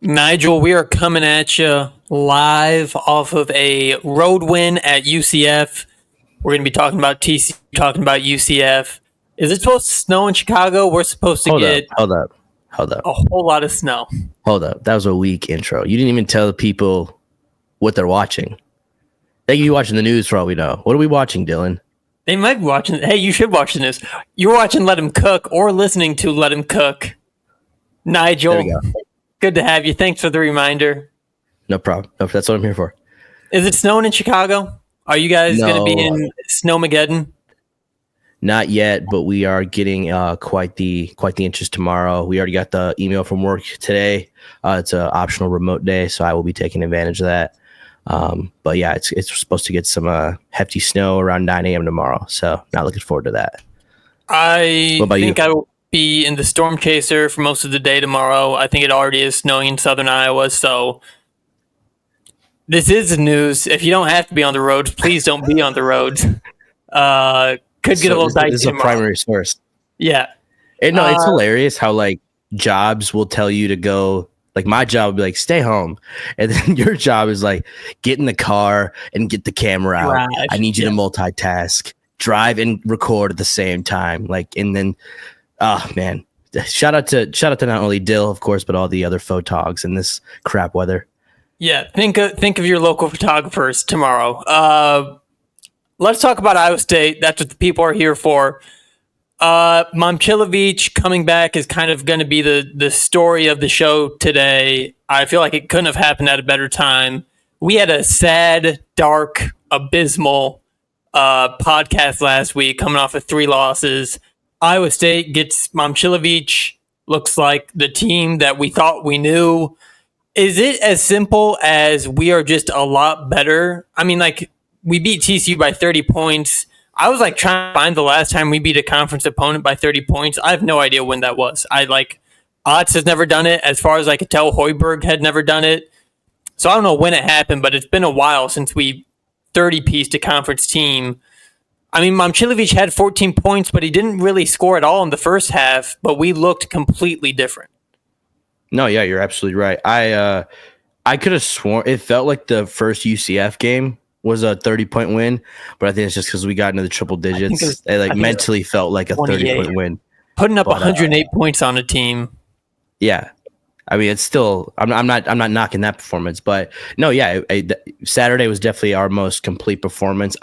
Nigel, we are coming at you live off of a road win at UCF. We're going to be talking about TCU, talking about UCF. Is it supposed to snow in Chicago? We're supposed to get Hold up. a whole lot of snow. Hold up. That was a weak intro. You didn't even tell the people what they're watching. They could be watching the news for all we know. What are we watching, Dylan? They might be watching. Hey, you should watch the news. You're watching Let Him Cook or listening to Let Him Cook. Nigel, There we go. good to have you. Thanks for the reminder. No problem. No, that's what I'm here for. Is it snowing in Chicago? Are you guys going to be in Snowmageddon? Not yet, but we are getting quite the interest tomorrow. We already got the email from work today. It's an optional remote day, so I will be taking advantage of that. But yeah, it's supposed to get some hefty snow around 9 a.m. tomorrow. So not looking forward to that. I think you? I will be in the storm chaser for most of the day tomorrow. I think it already is snowing in southern Iowa, so this is the news. If you don't have to be on the roads, please don't be on the roads. Could get a little dicey. This is a primary source. Yeah. It's hilarious how like jobs will tell you to go. Like my job would be like, stay home. And then your job is like, get in the car and get the camera out. Right. I need you to multitask, drive and record at the same time. Like, and then, oh man, shout out to not only Dill, of course, but all the other photogs in this crap weather. Yeah. Think of your local photographers tomorrow. Let's talk about Iowa State. That's what the people are here for. Momcilovic coming back is kind of going to be the story of the show today. I feel like it couldn't have happened at a better time. We had a sad, dark, abysmal podcast last week coming off of 3 losses. Iowa State gets Momcilovic, looks like the team that we thought we knew. Is it as simple as we are just a lot better? I mean, like, we beat TCU by 30 points. I was like trying to find the last time we beat a conference opponent by 30 points. I have no idea when that was. Otts has never done it. As far as I could tell, Hoiberg had never done it. So I don't know when it happened, but it's been a while since we 30-pieced a conference team. I mean, Momcilovic had 14 points, but he didn't really score at all in the first half, but we looked completely different. No, yeah, you're absolutely right. I could have sworn it felt like the first UCF game was a 30-point win, but I think it's just because we got into the triple digits. It mentally felt like a 30-point win. Putting up 108 points on a team. Yeah. I mean, it's still I'm not knocking that performance, but no, yeah, Saturday was definitely our most complete performance.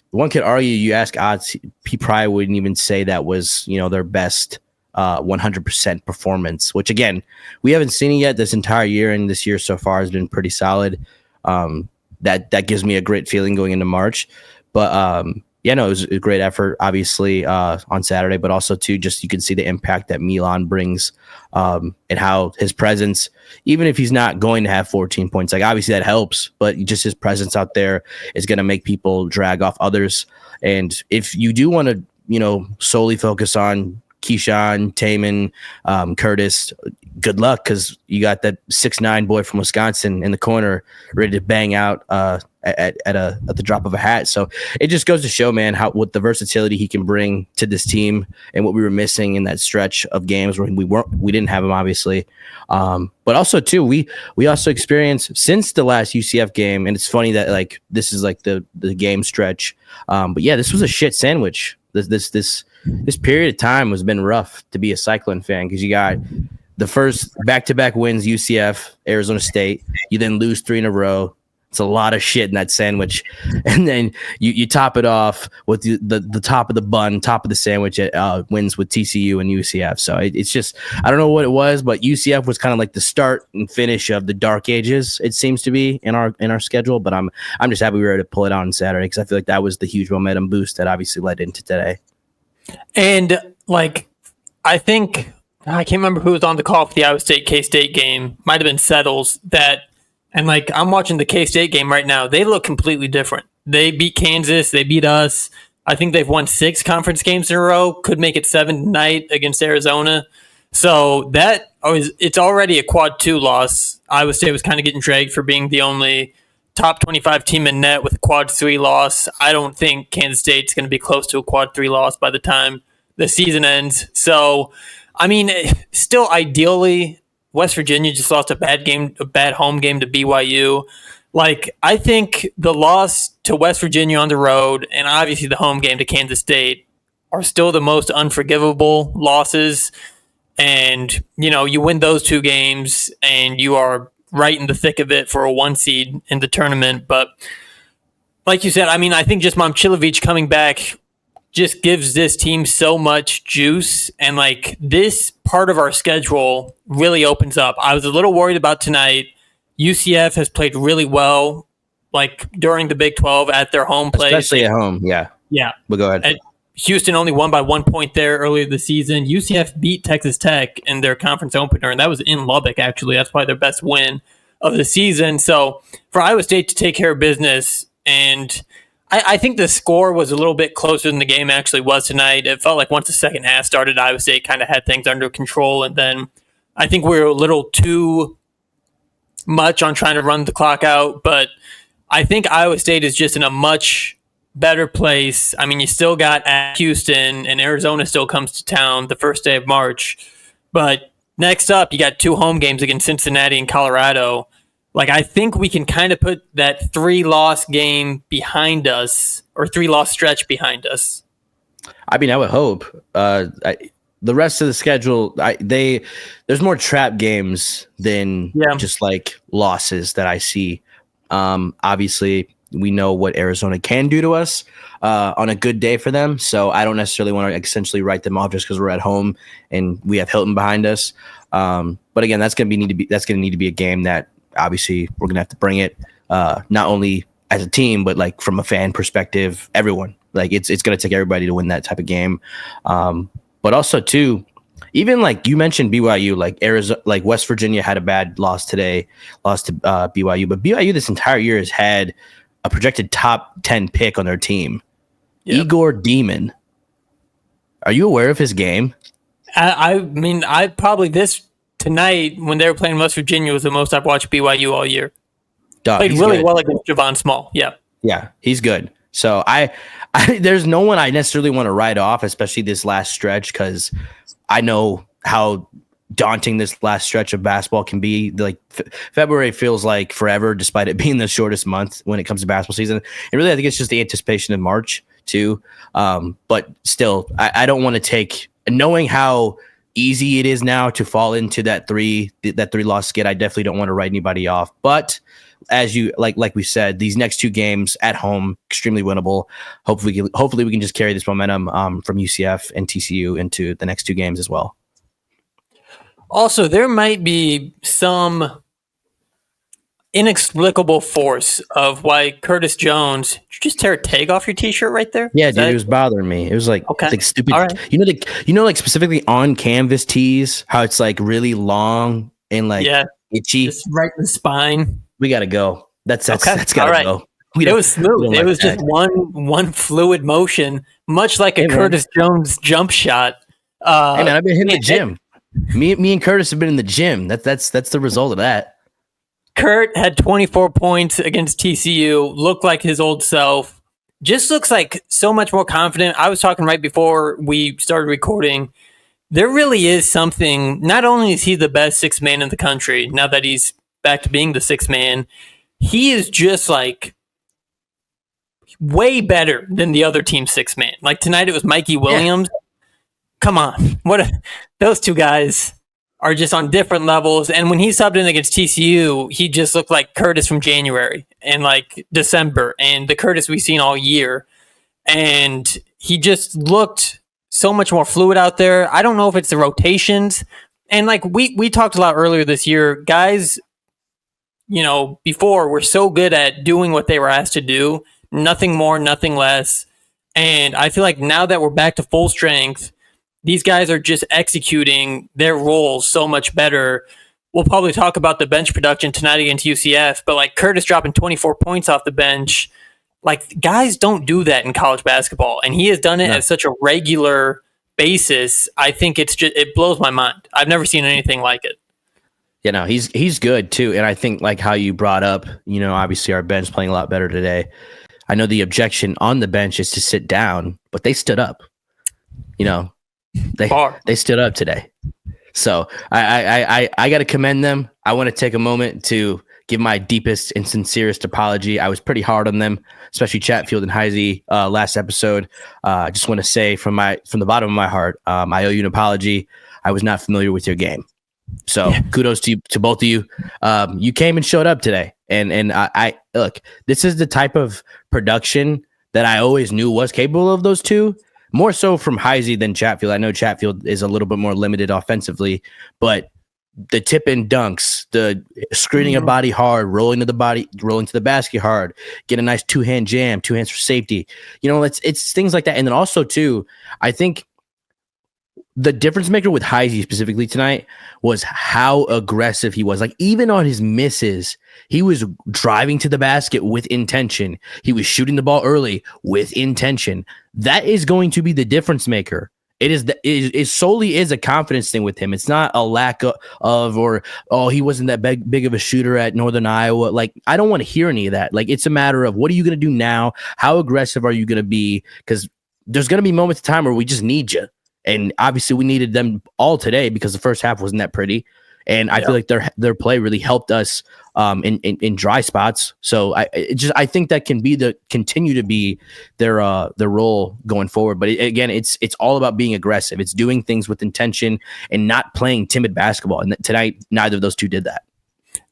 One could argue, you ask Otts, he probably wouldn't even say that was, their best 100% performance, which again, we haven't seen it yet this entire year, and this year so far has been pretty solid. That gives me a great feeling going into March. But it was a great effort, obviously, on Saturday, but also too, just you can see the impact that Milan brings, and how his presence, even if he's not going to have 14 points, like obviously that helps, but just his presence out there is going to make people drag off others. And if you do want to, solely focus on Keyshawn, Taman, Curtis, good luck, because you got that 6'9" boy from Wisconsin in the corner ready to bang out at the drop of a hat. So it just goes to show, man, what the versatility he can bring to this team, and what we were missing in that stretch of games where we didn't have him, obviously. But also too, we also experienced since the last UCF game, and it's funny that like this is like the game stretch. But yeah, this was a shit sandwich. This period of time has been rough to be a Cyclone fan, because you got the first back-to-back wins, UCF, Arizona State. You then lose 3 in a row. It's a lot of shit in that sandwich. And then you top it off with the top of the bun, top of the sandwich wins with TCU and UCF. So it's just, I don't know what it was, but UCF was kind of like the start and finish of the dark ages, it seems to be in our schedule. But I'm just happy we were able to pull it out on Saturday, because I feel like that was the huge momentum boost that obviously led into today. And like, I think, I can't remember who was on the call for the Iowa State K-State game. Might have been Settles. And like, I'm watching the K-State game right now. They look completely different. They beat Kansas. They beat us. I think they've won 6 conference games in a row. Could make it 7 tonight against Arizona. So it's already a quad 2 loss. Iowa State was kind of getting dragged for being the only top 25 team in net with a quad 3 loss. I don't think Kansas State's going to be close to a quad 3 loss by the time the season ends. So, I mean, still ideally, West Virginia just lost a bad home game to BYU. Like, I think the loss to West Virginia on the road and obviously the home game to Kansas State are still the most unforgivable losses. And, you win those two games and you are right in the thick of it for a 1 seed in the tournament. But like you said, I think just Momcilovic coming back just gives this team so much juice. And like this part of our schedule really opens up. I was a little worried about tonight. UCF has played really well, like during the Big 12 at their home place. Especially at home. Yeah. Yeah. But go ahead. Houston only won by 1 point there earlier this season. UCF beat Texas Tech in their conference opener, and that was in Lubbock, actually. That's probably their best win of the season. So for Iowa State to take care of business, and I think the score was a little bit closer than the game actually was tonight. It felt like once the second half started, Iowa State kind of had things under control, and then I think we were a little too much on trying to run the clock out, but I think Iowa State is just in a much better place. You still got at Houston, and Arizona still comes to town the first day of March. But next up, you got 2 home games against Cincinnati and Colorado. Like, I think we can kind of put that 3-loss game behind us, or 3-loss stretch behind us. I would hope. The rest of the schedule, there's more trap games than just like losses that I see. Obviously, we know what Arizona can do to us on a good day for them. So I don't necessarily want to essentially write them off just because we're at home and we have Hilton behind us. But again, that's going to need to be a game that obviously we're going to have to bring it not only as a team, but like from a fan perspective, everyone. Like it's going to take everybody to win that type of game. But also too, even like you mentioned BYU, like Arizona, like West Virginia had a bad loss today, lost to BYU, but BYU this entire year has had a projected top 10 pick on their team. Yep. Igor Demon. Are you aware of his game? I probably this tonight when they were playing West Virginia was the most I've watched BYU all year. Played really good. Well against Javon Small. Yeah. Yeah, he's good. So I there's no one I necessarily want to write off, especially this last stretch, because I know how daunting this last stretch of basketball can be. Like February feels like forever, despite it being the shortest month when it comes to basketball season. And really, I think it's just the anticipation of March too. But still, I don't want to take, knowing how easy it is now to fall into that 3-loss skid. I definitely don't want to write anybody off. But as you like we said, these next 2 games at home, extremely winnable. Hopefully we can just carry this momentum from UCF and TCU into the next 2 games as well. Also, there might be some inexplicable force of why Curtis Jones. Did you just tear a tag off your T-shirt right there? Yeah, dude, it was bothering me. It was like, okay. Like stupid. All right. Like specifically on canvas tees, how it's like really long and like itchy, just right in the spine. We gotta go. That's gotta go. It was smooth. It was just one fluid motion, much like a Curtis Jones jump shot. Hey man, I've been hitting the gym. Me and Curtis have been in the gym. That's the result of that. Kurt had 24 points against TCU. Looked like his old self. Just looks like so much more confident. I was talking right before we started recording. There really is something. Not only is he the best 6th man in the country, now that he's back to being the 6th man, he is just like way better than the other team's 6th man. Like tonight it was Mikey Williams. Yeah. Come on. Those 2 guys are just on different levels. And when he subbed in against TCU, he just looked like Curtis from January and like December and the Curtis we've seen all year. And he just looked so much more fluid out there. I don't know if it's the rotations. And like we talked a lot earlier this year, guys, before were so good at doing what they were asked to do, nothing more, nothing less. And I feel like now that we're back to full strength, these guys are just executing their roles so much better. We'll probably talk about the bench production tonight against UCF, but like Curtis dropping 24 points off the bench, like guys don't do that in college basketball. And he has done it at such a regular basis. I think it blows my mind. I've never seen anything like it. Yeah, no, he's good too. And I think like how you brought up, obviously our bench playing a lot better today. I know the objection on the bench is to sit down, but they stood up. They stood up today. So I got to commend them. I want to take a moment to give my deepest and sincerest apology. I was pretty hard on them, especially Chatfield and Heisey last episode. I just want to say from the bottom of my heart, I owe you an apology. I was not familiar with your game. So kudos to both of you. You came and showed up today. And I look, this is the type of production that I always knew was capable of those two. More so from Heisey than Chatfield. I know Chatfield is a little bit more limited offensively, but the tip and dunks, the screening a body hard, rolling to the basket hard, get a nice 2-hand jam, 2 hands for safety. It's things like that. And then also too, I think the difference maker with Heisey specifically tonight was how aggressive he was. Like, even on his misses, he was driving to the basket with intention. He was shooting the ball early with intention. That is going to be the difference maker. It solely is a confidence thing with him. It's not a lack of he wasn't that big of a shooter at Northern Iowa. Like, I don't want to hear any of that. Like, it's a matter of, what are you going to do now? How aggressive are you going to be? Because there's going to be moments of time where we just need you. And obviously we needed them all today because the first half wasn't that pretty. And I feel like their play really helped us in dry spots. So I think that can continue to be their role going forward. But again, it's all about being aggressive. It's doing things with intention and not playing timid basketball. And tonight, neither of those two did that.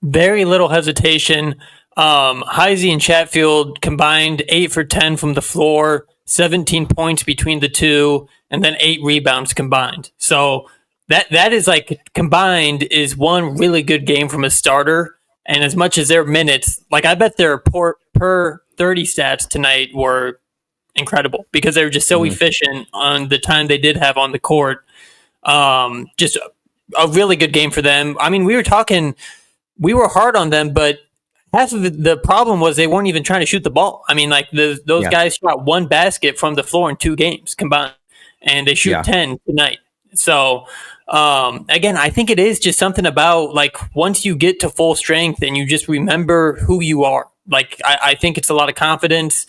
Very little hesitation. Heisey and Chatfield combined 8 for 10 from the floor, 17 points between the two, and then 8 rebounds combined. So that is like, combined is one really good game from a starter. And as much as their minutes, like, I bet their per 30 stats tonight were incredible because they were just so efficient on the time they did have on the court. Just a really good game for them. I mean, we were hard on them, but half of the problem was they weren't even trying to shoot the ball. I mean, like, those guys shot 1 basket from the floor in 2 games combined, and they shoot 10 tonight. So, again, I think it is just something about, like, once you get to full strength and you just remember who you are. Like, I think it's a lot of confidence.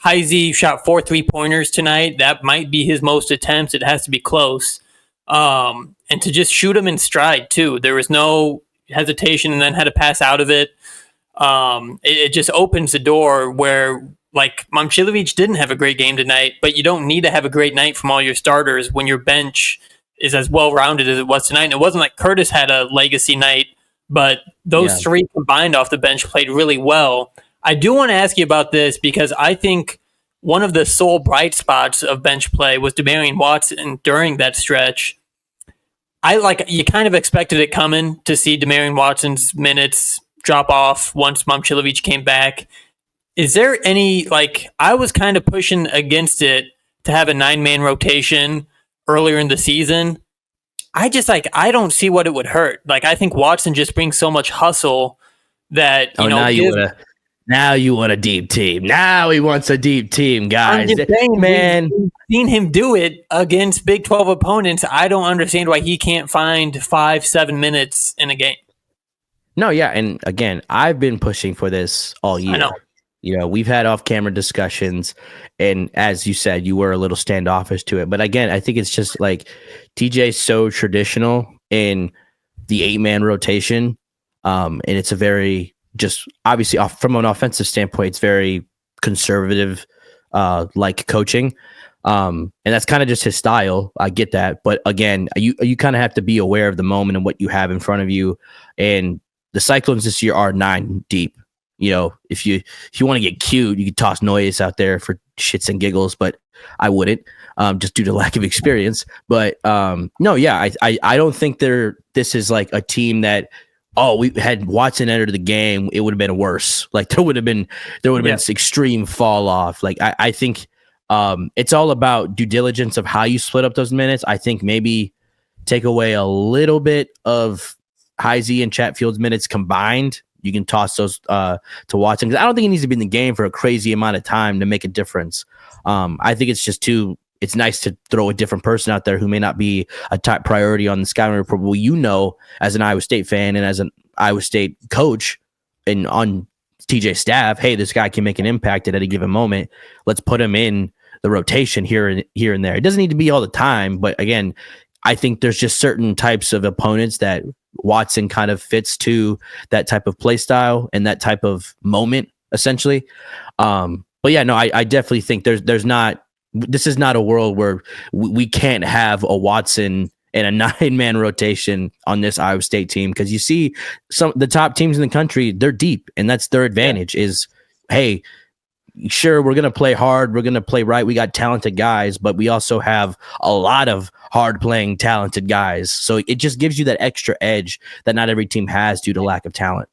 Heisey shot 4 3-pointers tonight. That might be his most attempts. It has to be close. And to just shoot him in stride, too. There was no hesitation and then had to pass out of it. It just opens the door where, like, Momcilovic didn't have a great game tonight, but you don't need to have a great night from all your starters when your bench is as well-rounded as it was tonight. And it wasn't like Curtis had a legacy night, but those 3 combined off the bench played really well. I do want to ask you about this because I think one of the sole bright spots of bench play was Demarion Watson during that stretch. You kind of expected it coming to see Demarion Watson's minutes drop off once Momcilovic came back. Is there any, I was kind of pushing against it to have a 9-man rotation earlier in the season. I don't see what it would hurt. Like, I think Watson just brings so much hustle that, now you want a deep team. Now he wants a deep team, guys. I'm just saying, man, we've seen him do it against Big 12 opponents. I don't understand why he can't find 5-7 minutes in a game. No, yeah, and again, I've been pushing for this all year. I know. We've had off-camera discussions, and as you said, you were a little standoffish to it. But again, I think it's just like TJ's so traditional in the 8-man rotation, and it's a very, just obviously from an offensive standpoint, it's very conservative, like coaching, and that's kind of just his style. I get that, but again, you kind of have to be aware of the moment and what you have in front of you, and the Cyclones this year are 9 deep. If you want to get cute, you could toss Noyes out there for shits and giggles, but I wouldn't, just due to lack of experience. But no, yeah, I don't think this is like a team that, we had Watson enter the game, it would have been worse. Like, there would have been extreme fall off. Like, I think it's all about due diligence of how you split up those minutes. I think maybe take away a little bit of Heisey and Chatfield's minutes combined. You can toss those to Watson, because I don't think he needs to be in the game for a crazy amount of time to make a difference. I think it's just it's nice to throw a different person out there who may not be a top priority on the scouting report. Well, as an Iowa State fan and as an Iowa State coach and on TJ's staff, hey, this guy can make an impact at any given moment. Let's put him in the rotation here and there. It doesn't need to be all the time, but again, I think there's just certain types of opponents that Watson kind of fits to that type of play style and that type of moment, essentially. But yeah, no, I definitely think there's not. This is not a world where we can't have a Watson and a 9-man rotation on this Iowa State team, because you see the top teams in the country, they're deep, and that's their advantage. Is, hey, sure, we're going to play hard, we're going to play right, we got talented guys, but we also have a lot of hard playing talented guys, so it just gives you that extra edge that not every team has due to lack of talent.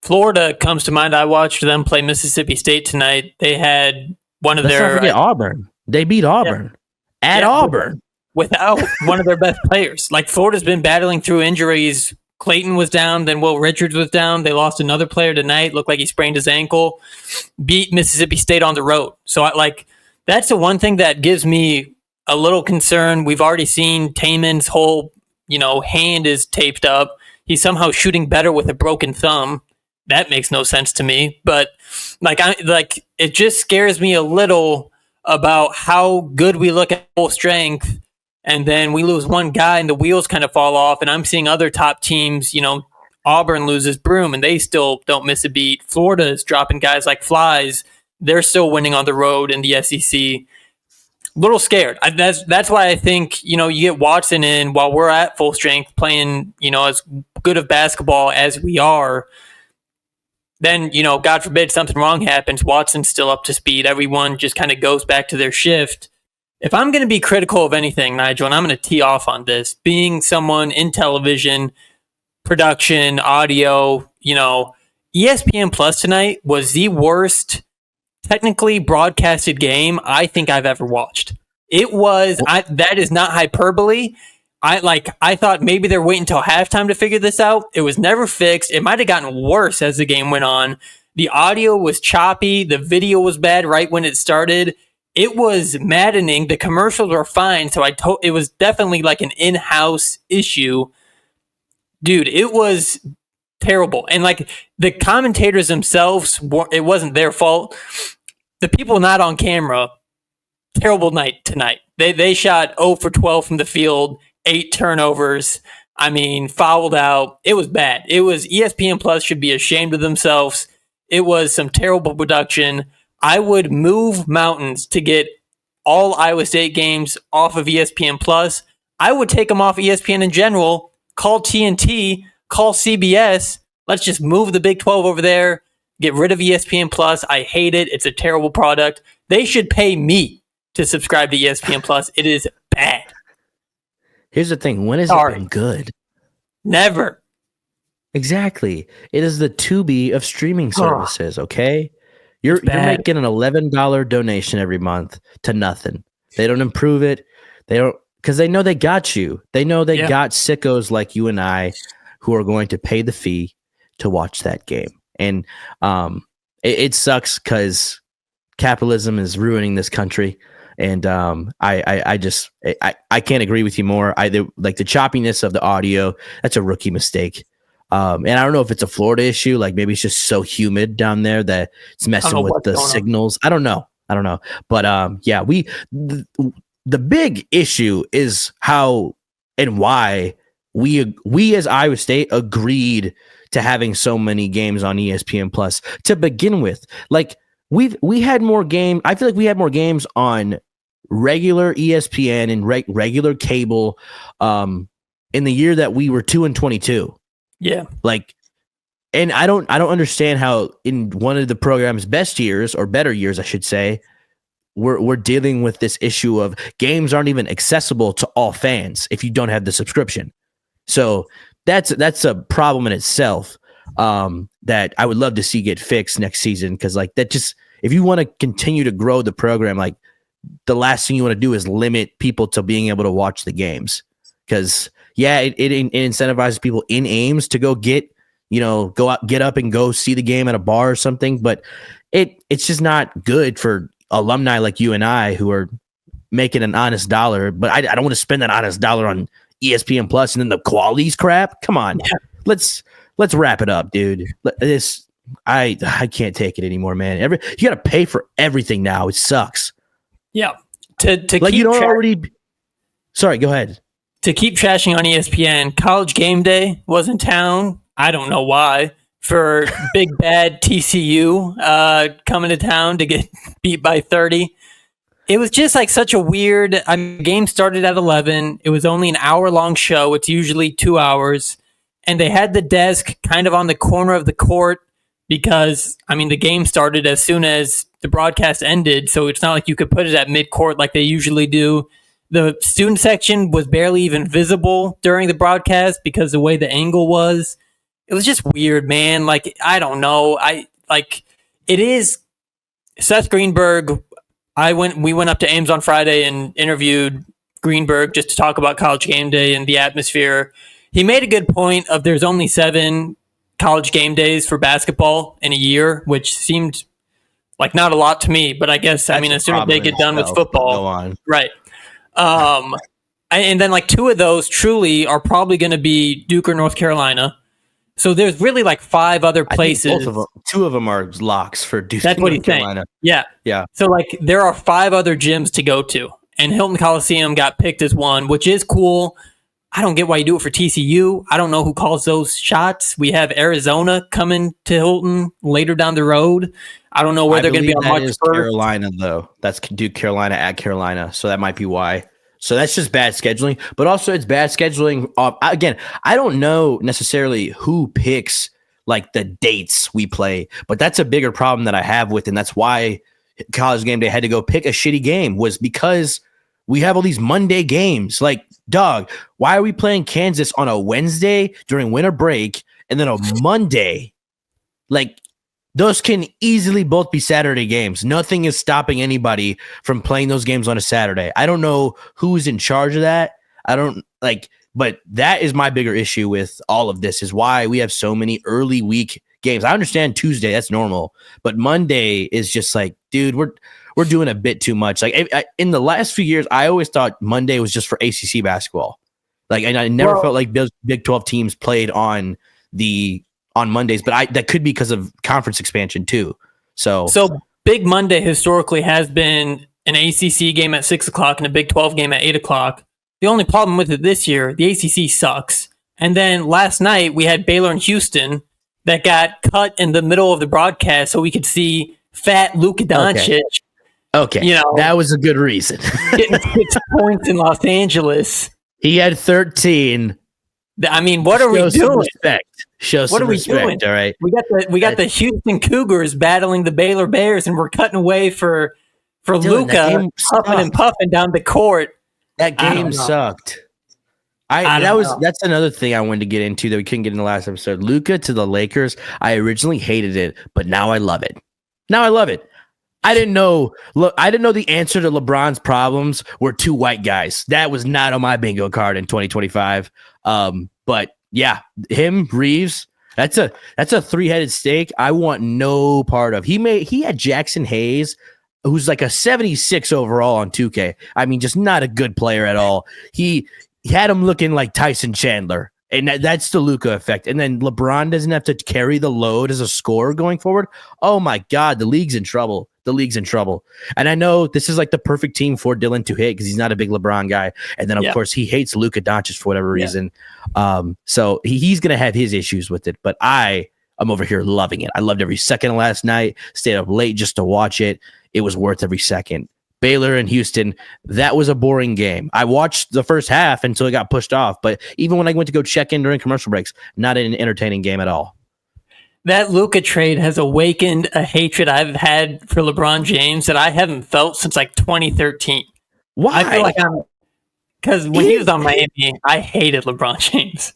Florida comes to mind. I watched them play Mississippi State tonight. They had one of Let's not forget Auburn. They beat Auburn at Auburn without one of their best players. Like, Florida's been battling through injuries. Clayton was down, then Will Richards was down. They lost another player tonight. Looked like he sprained his ankle. Beat Mississippi State on the road. So that's the one thing that gives me a little concern. We've already seen Taman's whole, hand is taped up. He's somehow shooting better with a broken thumb. That makes no sense to me. But it just scares me a little about how good we look at full strength, and then we lose one guy and the wheels kind of fall off. And I'm seeing other top teams, Auburn loses Broom and they still don't miss a beat. Florida is dropping guys like flies. They're still winning on the road in the SEC. Little scared. That's why I think, you get Watson in while we're at full strength playing, as good of basketball as we are. Then, God forbid something wrong happens, Watson's still up to speed. Everyone just kind of goes back to their shift. If I'm going to be critical of anything, Nigel, and I'm going to tee off on this, being someone in television, production, audio, ESPN Plus tonight was the worst technically broadcasted game I think I've ever watched. It was, that is not hyperbole. I thought maybe they're waiting until halftime to figure this out. It was never fixed. It might have gotten worse as the game went on. The audio was choppy. The video was bad right when it started. It was maddening. The commercials were fine. So it was definitely like an in-house issue. Dude, it was terrible. And the commentators themselves, it wasn't their fault. The people not on camera, terrible night tonight. They shot 0 for 12 from the field. 8 turnovers. Fouled out. It was bad. It was ESPN Plus should be ashamed of themselves. It was some terrible production. I would move mountains to get all Iowa State games off of ESPN Plus. I would take them off ESPN in general. Call TNT. Call CBS. Let's just move the Big 12 over there. Get rid of ESPN Plus. I hate it. It's a terrible product. They should pay me to subscribe to ESPN Plus. It is bad. Here's the thing. When has it been good? Never. Exactly. It is the Tubi of streaming services, okay? You're making an $11 donation every month to nothing. They don't improve it. They don't, because they know they got you. They know they got sickos like you and I who are going to pay the fee to watch that game. And it sucks because capitalism is ruining this country. And I can't agree with you more. The choppiness of the audio, that's a rookie mistake. And I don't know if it's a Florida issue, like maybe it's just so humid down there that it's messing with the signals. I don't know. But the big issue is how and why we as Iowa State agreed to having so many games on ESPN Plus to begin with. We had more games. I feel like we had more games on regular ESPN and regular cable in the year that we were 2-22. Yeah. And I don't understand how in one of the program's best years, or better years, I should say, we're dealing with this issue of games aren't even accessible to all fans if you don't have the subscription. So that's a problem in itself that I would love to see get fixed next season. Because that just, if you want to continue to grow the program, the last thing you want to do is limit people to being able to watch the games. Because it incentivizes people in Ames to go get up and go see the game at a bar or something. But it's just not good for alumni like you and I who are making an honest dollar. But I don't want to spend that honest dollar on ESPN Plus and then the quality's crap. Come on, let's wrap it up, dude. I can't take it anymore, man. You got to pay for everything now. It sucks. Yeah. To keep already. Sorry, go ahead. to keep trashing on ESPN, College Game Day was in town. I don't know why. For big bad TCU coming to town to get beat by 30. It was just like such a weird. Game started at 11. It was only an hour-long show. It's usually 2 hours. And they had the desk kind of on the corner of the court because, the game started as soon as the broadcast ended. So it's not like you could put it at mid-court like they usually do. The student section was barely even visible during the broadcast because the way the angle was. It was just weird, man. Like, I don't know. It is Seth Greenberg. We went up to Ames on Friday and interviewed Greenberg just to talk about College Game Day and the atmosphere. He made a good point of there's only 7 College Game Days for basketball in a year, which seemed like not a lot to me, but I guess, as soon as they get done with football. Go on. Right. And then 2 of those truly are probably going to be Duke or North Carolina. So there's really 5 other places. Both of them, 2 of them are locks for Duke. That's what he's saying. Yeah. So there are 5 other gyms to go to, and Hilton Coliseum got picked as one, which is cool. I don't get why you do it for TCU. I don't know who calls those shots. We have Arizona coming to Hilton later down the road. I don't know where they're going to be on March 1st. Carolina, though. That's Duke, Carolina at Carolina. So that might be why. So that's just bad scheduling. But also it's bad scheduling. Again, I don't know necessarily who picks the dates we play. But that's a bigger problem that I have with. And that's why College Game Day had to go pick a shitty game, was because we have all these Monday games. Dog, why are we playing Kansas on a Wednesday during winter break and then a Monday? Those can easily both be Saturday games. Nothing is stopping anybody from playing those games on a Saturday. I don't know who's in charge of that. But that is my bigger issue with all of this, is why we have so many early week games. I understand Tuesday, that's normal, but Monday is just dude, we're doing a bit too much. In the last few years, I always thought Monday was just for ACC basketball. And I never felt like Big 12 teams played on Mondays, but that could be because of conference expansion too. So Big Monday historically has been an ACC game at 6:00 and a Big 12 game at 8:00. The only problem with it this year, the ACC sucks. And then last night we had Baylor and Houston that got cut in the middle of the broadcast so we could see fat Luka Doncic. Okay. That was a good reason. Getting 6 points in Los Angeles. He had 13. What are we doing? Show some respect. All right. We got the Houston Cougars battling the Baylor Bears, and we're cutting away for Luka huffing and puffing down the court. That game sucked. That's another thing I wanted to get into that we couldn't get in the last episode. Luka to the Lakers. I originally hated it, but now I love it. I didn't know the answer to LeBron's problems were 2 white guys. That was not on my bingo card in 2025. But yeah, him, Reeves, that's a 3-headed steak I want no part of. He had Jackson Hayes, who's a 76 overall on 2K. Just not a good player at all. He had him looking like Tyson Chandler. And that's the Luka effect. And then LeBron doesn't have to carry the load as a scorer going forward. Oh my God, the league's in trouble. And I know this is the perfect team for Dylan to hit because he's not a big LeBron guy. And then, of course, he hates Luka Doncic for whatever reason. So he's going to have his issues with it. But I'm over here loving it. I loved every second of last night. Stayed up late just to watch it. It was worth every second. Baylor and Houston, that was a boring game. I watched the first half until it got pushed off. But even when I went to go check in during commercial breaks, not an entertaining game at all. That Luka trade has awakened a hatred I've had for LeBron James that I haven't felt since 2013. Why? I feel because when he was on Miami, I hated LeBron James.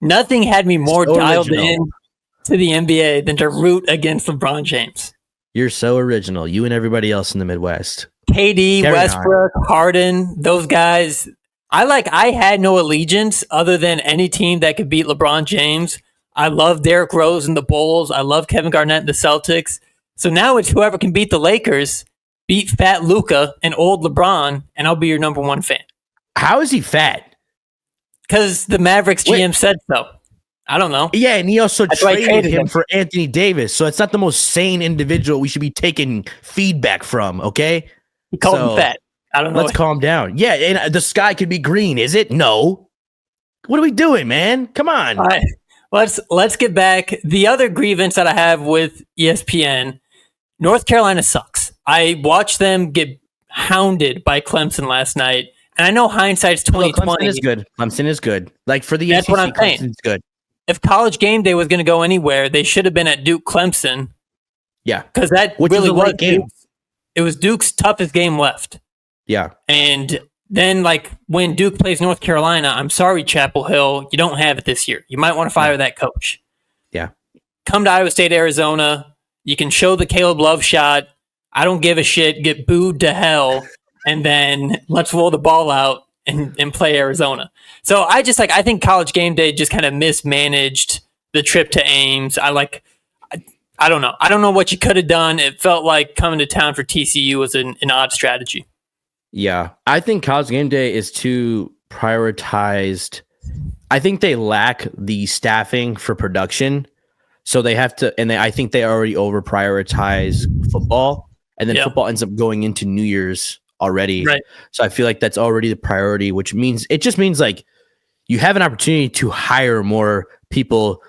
Nothing had me more dialed in to the NBA than to root against LeBron James. You're so original. You and everybody else in the Midwest. KD, Westbrook, Harden, those guys. I had no allegiance other than any team that could beat LeBron James. I love Derrick Rose and the Bulls. I love Kevin Garnett and the Celtics. So now it's whoever can beat the Lakers, beat fat Luka and old LeBron, and I'll be your number 1 fan. How is he fat? Because the Mavericks GM said so. I don't know. Yeah, and he also traded him for Anthony Davis. So it's not the most sane individual we should be taking feedback from, okay? He called him fat. I don't know. Let's calm down. Yeah, and the sky could be green, is it? No. What are we doing, man? Come on. All right. Let's get back. The other grievance that I have with ESPN, North Carolina sucks. I watched them get hounded by Clemson last night, and I know hindsight's 2020. Clemson is good. Clemson is good. Like for the That's SEC, what I'm saying. Clemson's good. If College Game Day was going to go anywhere, they should have been at Duke Clemson. Yeah, because that which really was game. It was Duke's toughest game left. Yeah, and then like when Duke plays North Carolina, I'm sorry, Chapel Hill, you don't have it this year. You might want to fire that coach. Yeah, come to Iowa State, Arizona. You can show the Caleb Love shot. I don't give a shit. Get booed to hell, and then let's roll the ball out and play Arizona. So I think College Game Day just kind of mismanaged the trip to Ames. I don't know. I don't know what you could have done. It felt like coming to town for TCU was an odd strategy. Yeah, I think College Game Day is too prioritized. I think they lack the staffing for production, so they have to. And I think they already over prioritize football, and then football ends up going into New Year's already. Right. So I feel like that's already the priority, which means like you have an opportunity to hire more people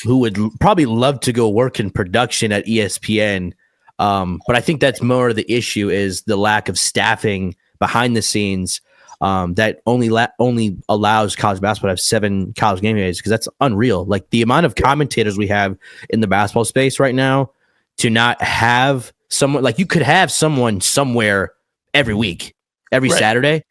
who would probably love to go work in production at ESPN. But I think that's more the issue is the lack of staffing behind the scenes that only allows college basketball to have 7 college game days, because that's unreal. Like the amount of commentators we have in the basketball space right now, to not have someone like you could have someone somewhere every week, every Saturday.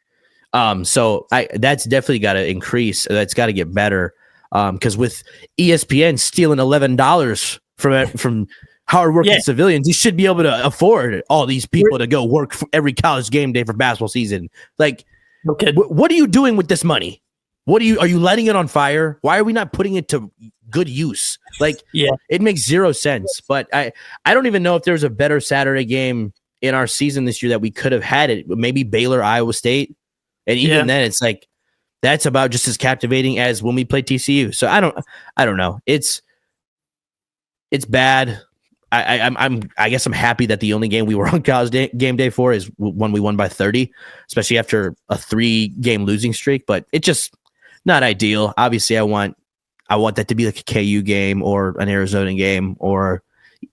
So that's definitely got to increase. That's got to get better. Because with ESPN stealing $11 from hardworking civilians, you should be able to afford all these people to go work for every college game day for basketball season. Like, what are you doing with this money? Are you lighting it on fire? Why are we not putting it to good use? Like, it makes zero sense. But I don't even know if there's a better Saturday game in our season this year that we could have had it. Maybe Baylor, Iowa State, and even then, it's like. That's about just as captivating as when we played TCU. So I don't know. It's bad. I guess I'm happy that the only game we were on College Game Day for is when we won by 30, especially after a 3-game losing streak. But it's just not ideal. Obviously, I want that to be like a KU game or an Arizona game or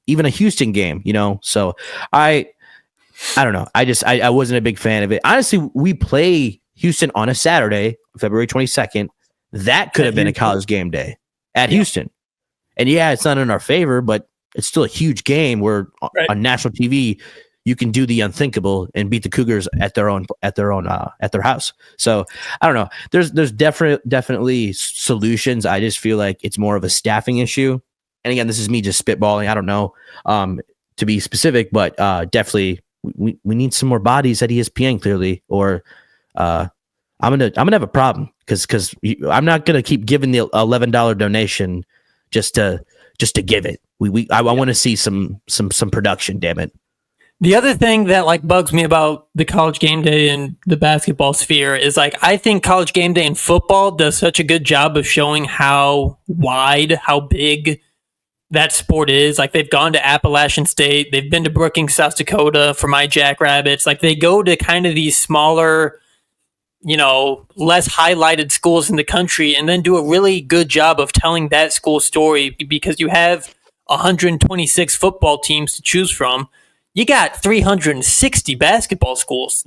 even a Houston game. So I don't know. I wasn't a big fan of it. Honestly, we play Houston on a Saturday, February 22nd. That could have been a college game day at Houston. And it's not in our favor, but it's still a huge game where on national TV you can do the unthinkable and beat the Cougars at their house. So I don't know. There's definitely solutions. I just feel like it's more of a staffing issue. And again, this is me just spitballing. I don't know to be specific, but definitely we need some more bodies at ESPN clearly, or I'm gonna have a problem because I'm not gonna keep giving the $11 donation just to give it. I want to see some production. Damn it. The other thing that bugs me about the College Game Day and the basketball sphere is I think College Game Day in football does such a good job of showing how big that sport is. They've gone to Appalachian State, they've been to Brookings, South Dakota for my Jackrabbits. They go to kind of these smaller, less highlighted schools in the country and then do a really good job of telling that school story, because you have 126 football teams to choose from. You got 360 basketball schools.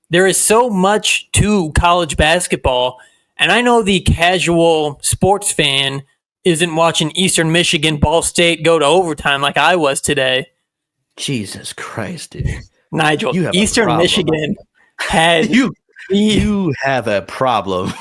There is so much to college basketball. And I know the casual sports fan isn't watching Eastern Michigan, Ball State go to overtime like I was today. Jesus Christ, dude. Nigel, Eastern Michigan had... You have a problem.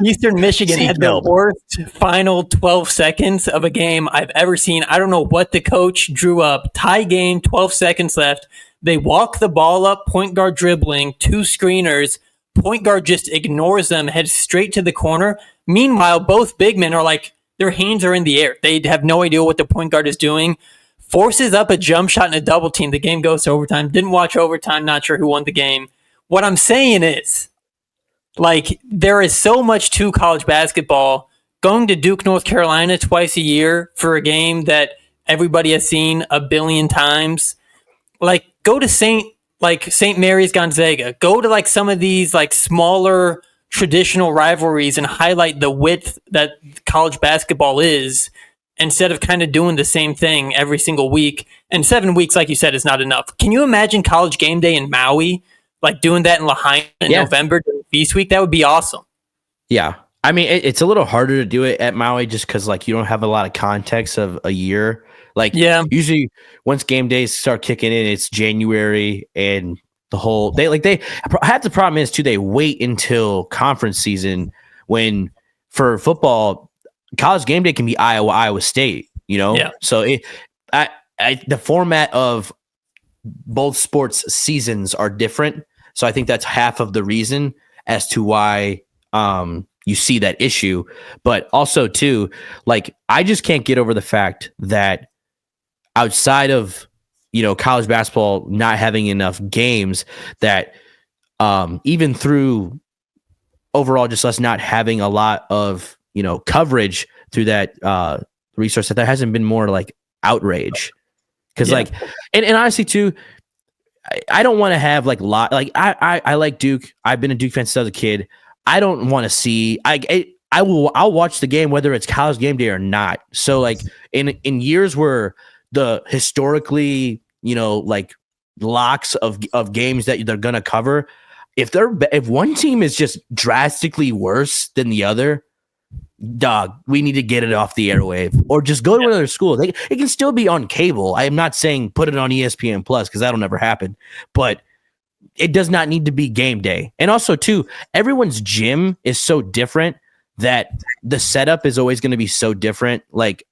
Eastern Michigan had the worst final 12 seconds of a game I've ever seen. I don't know what the coach drew up. Tie game, 12 seconds left. They walk the ball up, point guard dribbling, 2 screeners. Point guard just ignores them, heads straight to the corner. Meanwhile, both big men are their hands are in the air. They have no idea what the point guard is doing. Forces up a jump shot and a double team. The game goes to overtime. Didn't watch overtime. Not sure who won the game. What I'm saying is, there is so much to college basketball. Going to Duke, North Carolina twice a year for a game that everybody has seen a billion times. Go to St. like St. Mary's Gonzaga. Go to like some of these like smaller traditional rivalries and highlight the width that college basketball is, instead of kind of doing the same thing every single week. And 7 weeks, like you said, is not enough. Can you imagine College Game Day in Maui, like doing that in Lahaina in November during Feast Week? That would be awesome. Yeah. I mean, it's a little harder to do it at Maui just because like you don't have a lot of context of a year. Like usually once game days start kicking in, it's January and the whole they have the problem is too, they wait until conference season when for football, College Game Day can be Iowa State, you know? Yeah. So the format of both sports seasons are different. So I think that's half of the reason as to why you see that issue. But also too, like I just can't get over the fact that outside of, you know, college basketball not having enough games, that even through overall just us not having a lot of, you know, coverage through that resource, that there hasn't been more like outrage. Because like, and honestly too, I don't want to have like I like Duke. I've been a Duke fan since I was a kid. I don't want to see I'll watch the game whether it's College Game Day or not. So like in years where the historically, you know, like locks of games that they're gonna cover, if one team is just drastically worse than the other, dog, we need to get it off the airwave or just go to another school. It can still be on cable. I am not saying put it on ESPN Plus because that'll never happen, but it does not need to be game day. And also too, everyone's gym is so different that the setup is always going to be so different. Like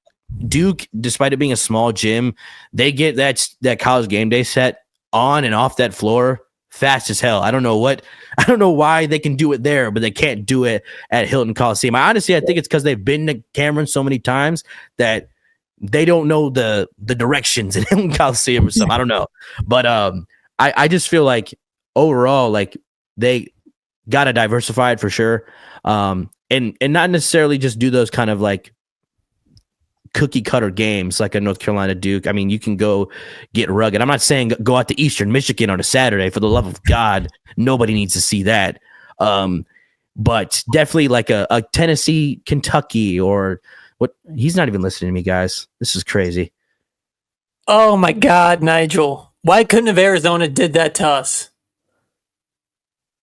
Duke, despite it being a small gym, they get that College Game Day set on and off that floor fast as hell. I don't know why they can do it there, but they can't do it at Hilton Coliseum. I think it's because they've been to Cameron so many times that they don't know the directions in Hilton Coliseum or something. I don't know. But I just feel like overall, like they got to diversify it for sure. And not necessarily just do those kind of like cookie cutter games like a North Carolina Duke. I mean, you can go get rugged. I'm not saying go out to Eastern Michigan on a Saturday. For the love of God, nobody needs to see that. But definitely like a Tennessee, Kentucky, or what? He's not even listening to me, guys. This is crazy. Oh my God, Nigel. Why couldn't have Arizona did that to us?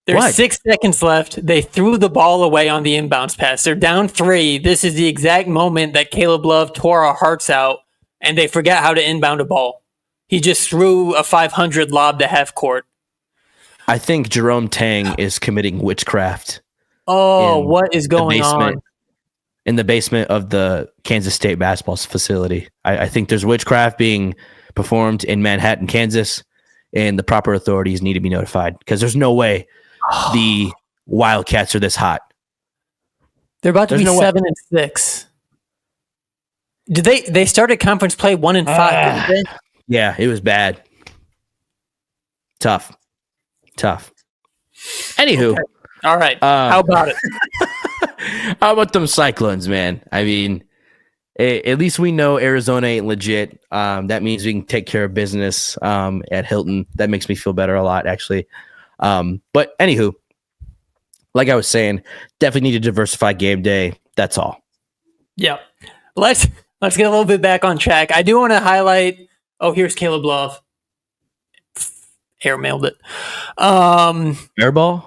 There's 6 seconds left. They threw the ball away on the inbounds pass. They're down 3. This is the exact moment that Caleb Love tore our hearts out, and they forget how to inbound a ball. He just threw a 500 lob to half court. I think Jerome Tang is committing witchcraft. Oh, what is going on? In the basement of the Kansas State basketball facility. I think there's witchcraft being performed in Manhattan, Kansas, and the proper authorities need to be notified because there's no way the Wildcats are this hot. They're about to be 7-6. Did they started conference play 1-5? Didn't they? Yeah, it was bad. Tough. Anywho, okay. All right. How about it? How about them Cyclones, man? I mean, at least we know Arizona ain't legit. That means we can take care of business at Hilton. That makes me feel better a lot, actually. But anywho, like I was saying, definitely need to diversify game day. That's all. Yeah. Let's get a little bit back on track. I do want to highlight. Oh, here's Caleb Love. Airmailed it. Airball?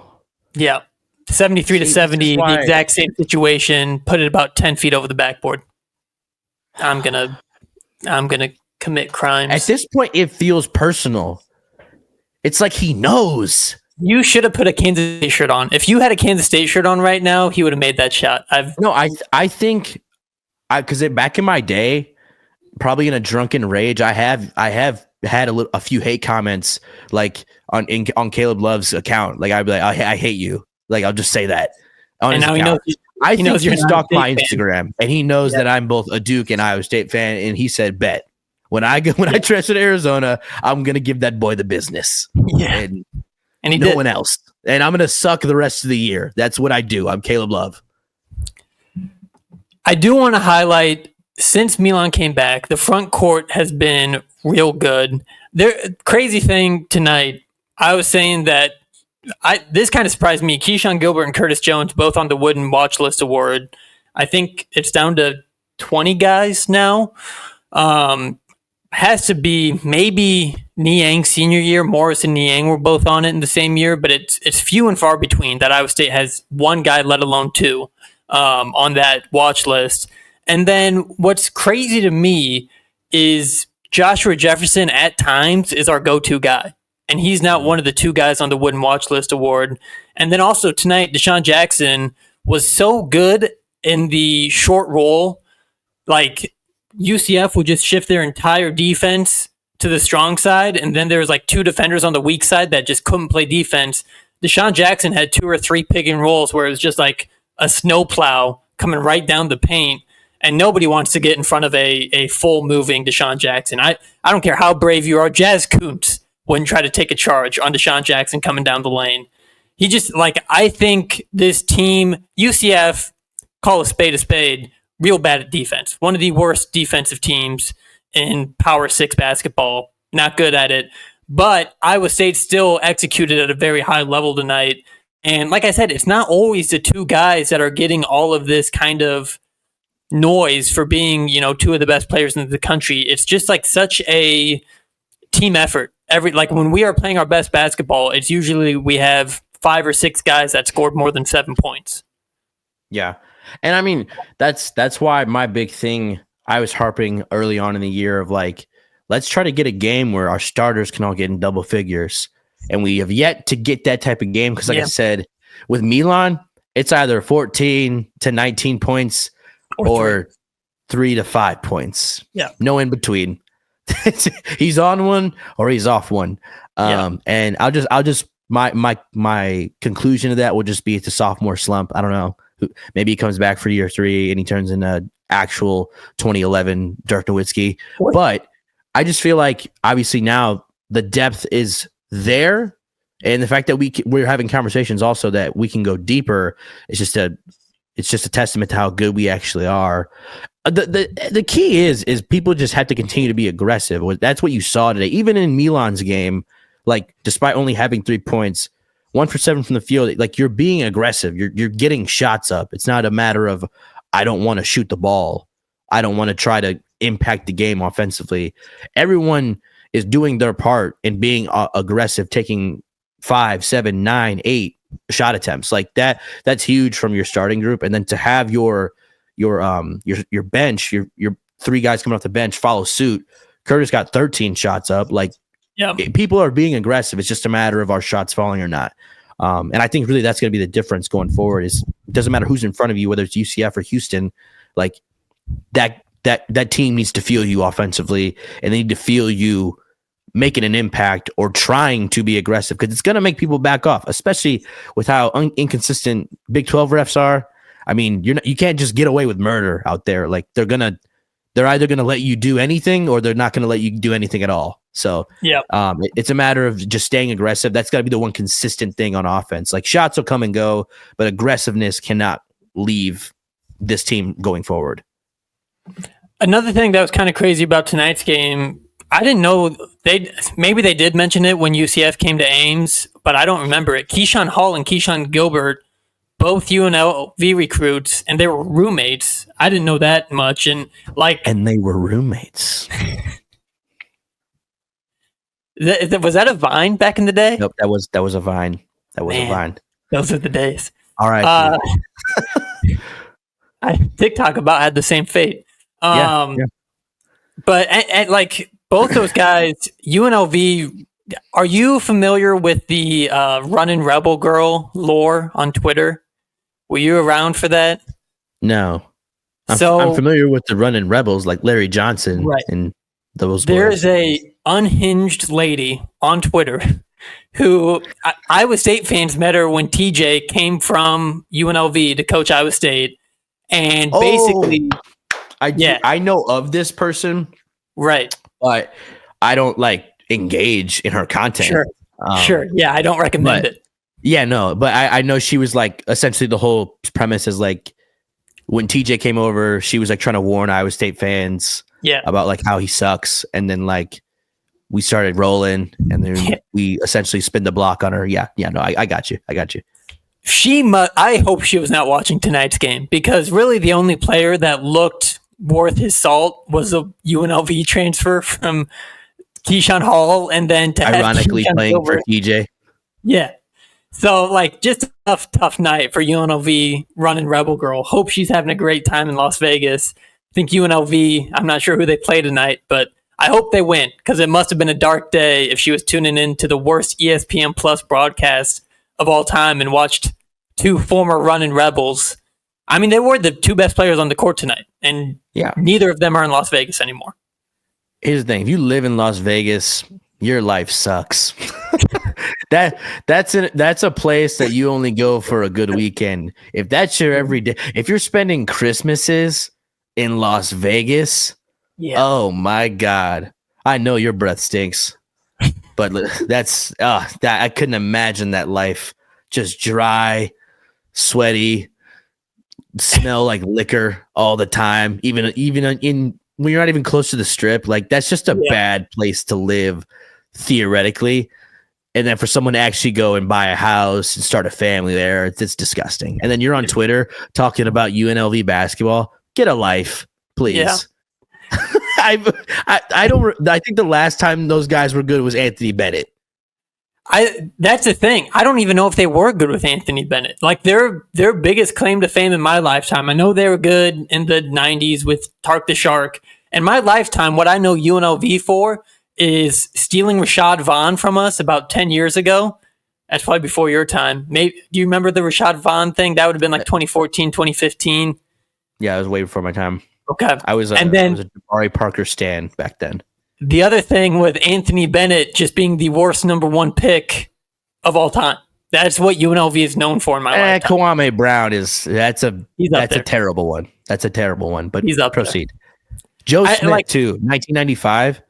Yeah. 73-70, the exact same situation. Put it about 10 feet over the backboard. I'm gonna commit crimes. At this point, it feels personal. It's like he knows. You should have put a Kansas State shirt on. If you had a Kansas State shirt on right now, he would have made that shot. I think because back in my day, probably in a drunken rage, I have had a few hate comments like on Caleb Love's account. Like I'd be like, I hate you. Like I'll just say that. And now account. I think he stalked my Instagram, and he knows that I'm both a Duke and Iowa State fan. And he said, "Bet when I transfer to Arizona, I'm gonna give that boy the business." Yeah, and he no one else. And I'm gonna suck the rest of the year. That's what I do. I'm Caleb Love. I do want to highlight since Milan came back, the front court has been real good. Crazy thing tonight. I was saying that this kind of surprised me. Keyshawn Gilbert and Curtis Jones both on the Wooden Watch List Award. I think it's down to 20 guys now. Has to be maybe Niang senior year. Morris and Niang were both on it in the same year, but it's few and far between that Iowa State has one guy, let alone two, on that watch list. And then what's crazy to me is Joshua Jefferson at times is our go-to guy. And he's not one of the two guys on the Wooden Watch List Award. And then also tonight, Deshaun Jackson was so good in the short roll. Like, UCF would just shift their entire defense to the strong side, and then there was like two defenders on the weak side that just couldn't play defense. Deshaun Jackson had 2 or 3 pick and rolls where it was just like a snowplow coming right down the paint, and nobody wants to get in front of a full moving Deshaun Jackson. I don't care how brave you are. Jazz Kuntz wouldn't try to take a charge on Deshaun Jackson coming down the lane. He just, like, I think this team, UCF, call a spade, real bad at defense. One of the worst defensive teams in Power 6 basketball. Not good at it. But Iowa State still executed at a very high level tonight. And like I said, it's not always the two guys that are getting all of this kind of noise for being, two of the best players in the country. It's just like such a team effort. When we are playing our best basketball, it's usually we have 5 or 6 guys that scored more than 7 points. Yeah. And I mean, that's why my big thing, I was harping early on in the year of like, let's try to get a game where our starters can all get in double figures. And we have yet to get that type of game. Cause like I said, with Milan, it's either 14 to 19 points or 3 to 5 points. Yeah. No in between. He's on one or he's off one. And I'll just, my conclusion of that will just be it's a sophomore slump. I don't know. Maybe he comes back for year 3 and he turns into actual 2011 Dirk Nowitzki. But I just feel like obviously now the depth is there, and the fact that we're having conversations also that we can go deeper is just a testament to how good we actually are. The key is people just have to continue to be aggressive. That's what you saw today, even in Milan's game. Like, despite only having 3 points, 1 for 7 from the field, like, you're being aggressive. You're getting shots up. It's not a matter of, I don't want to shoot the ball. I don't want to try to impact the game offensively. Everyone is doing their part in being aggressive, taking 5, 7, 9, 8 shot attempts. Like that's huge from your starting group. And then to have your bench, your 3 guys coming off the bench follow suit. Curtis got 13 shots up. Like, people are being aggressive. It's just a matter of our shots falling or not. And I think really that's going to be the difference going forward. Is it doesn't matter who's in front of you, whether it's UCF or Houston. Like that team needs to feel you offensively, and they need to feel you making an impact or trying to be aggressive, because it's going to make people back off, especially with how inconsistent Big 12 refs are. I mean, you can't just get away with murder out there. Like, they're either going to let you do anything or they're not going to let you do anything at all. So it's a matter of just staying aggressive. That's got to be the one consistent thing on offense. Like, shots will come and go, but aggressiveness cannot leave this team going forward. Another thing that was kind of crazy about tonight's game, I didn't know maybe they did mention it when UCF came to Ames, but I don't remember it. Keyshawn Hall and Keyshawn Gilbert, both UNLV recruits, and they were roommates. I didn't know that much. And they were roommates. Was that a Vine back in the day? Nope, that was a Vine. That was a Vine. Those are the days. All right. TikTok about had the same fate. Yeah. But like both those guys, UNLV. Are you familiar with the Runnin' Rebel Girl lore on Twitter? Were you around for that? No. I'm familiar with the Runnin' Rebels, like Larry Johnson, right? And those. There's a unhinged lady on Twitter who Iowa State fans met her when TJ came from UNLV to coach Iowa State, and basically, I know of this person, right? But I don't engage in her content. Sure. Yeah, I don't recommend it. Yeah, no, but I know she was essentially the whole premise is when TJ came over, she was trying to warn Iowa State fans about how he sucks, and then we started rolling, and then we essentially spin the block on her. Yeah, no, I got you. I hope she was not watching tonight's game, because really the only player that looked worth his salt was a UNLV transfer from Keyshawn Hall, and then to ironically playing for TJ. Yeah. So, like, just a tough night for UNLV running Rebel Girl. Hope she's having a great time in Las Vegas. I think UNLV, I'm not sure who they play tonight, but I hope they win, because it must have been a dark day if she was tuning in to the worst ESPN Plus broadcast of all time and watched two former running Rebels. I mean, they were the two best players on the court tonight, and neither of them are in Las Vegas anymore. Here's the thing. If you live in Las Vegas, your life sucks. That's a place that you only go for a good weekend. If that's your everyday, if you're spending Christmases in Las Vegas, oh my God, I know your breath stinks, but that I couldn't imagine that life. Just dry, sweaty, smell like liquor all the time. Even in when you're not even close to the strip, like that's just a bad place to live theoretically. And then for someone to actually go and buy a house and start a family there, it's disgusting. And then you're on Twitter talking about UNLV basketball. Get a life, please. Yeah. I think the last time those guys were good was Anthony Bennett. That's the thing. I don't even know if they were good with Anthony Bennett. Like their biggest claim to fame in my lifetime. I know they were good in the 90s with Tark the Shark. In my lifetime, what I know UNLV for is stealing Rashad Vaughn from us about 10 years ago. That's probably before your time. Maybe, do you remember the Rashad Vaughn thing? That would have been like 2014, 2015. Yeah, it was way before my time. Okay. I was a Jabari Parker stan back then. The other thing with Anthony Bennett just being the worst number one pick of all time. That's what UNLV is known for in my lifetime. Kwame Brown that's a terrible one. That's a terrible one, but proceed. Joe Smith too, 1995.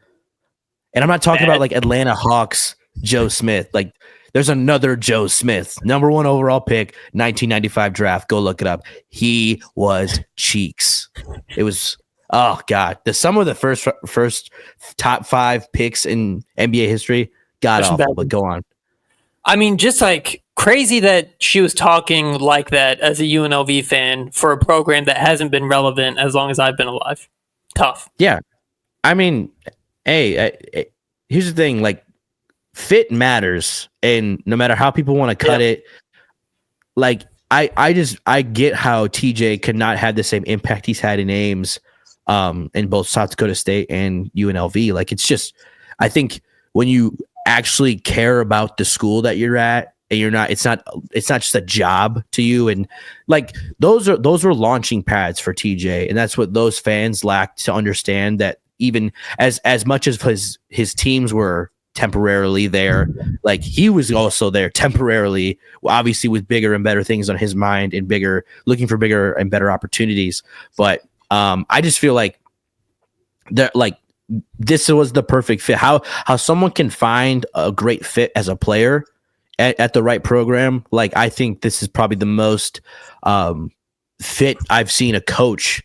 And I'm not talking about like Atlanta Hawks Joe Smith. Like there's another Joe Smith, number one overall pick, 1995 draft. Go look it up. He was cheeks. It was, oh God. Some of the first top 5 picks in NBA history, god awful, but go on. I mean, just like crazy that she was talking like that as a UNLV fan for a program that hasn't been relevant as long as I've been alive. Tough. Yeah. I mean, hey, here's the thing, like fit matters, and no matter how people want to cut it, like I get how TJ could not have the same impact he's had in Ames in both South Dakota State and UNLV. Like it's just, I think when you actually care about the school that you're at and you're not, it's not just a job to you, and like those were launching pads for TJ, and that's what those fans lacked to understand, that even as much as his teams were temporarily there, like he was also there temporarily, obviously with bigger and better things on his mind and looking for bigger and better opportunities. But I just feel like that, like this was the perfect fit. How someone can find a great fit as a player at the right program. Like I think this is probably the most fit I've seen a coach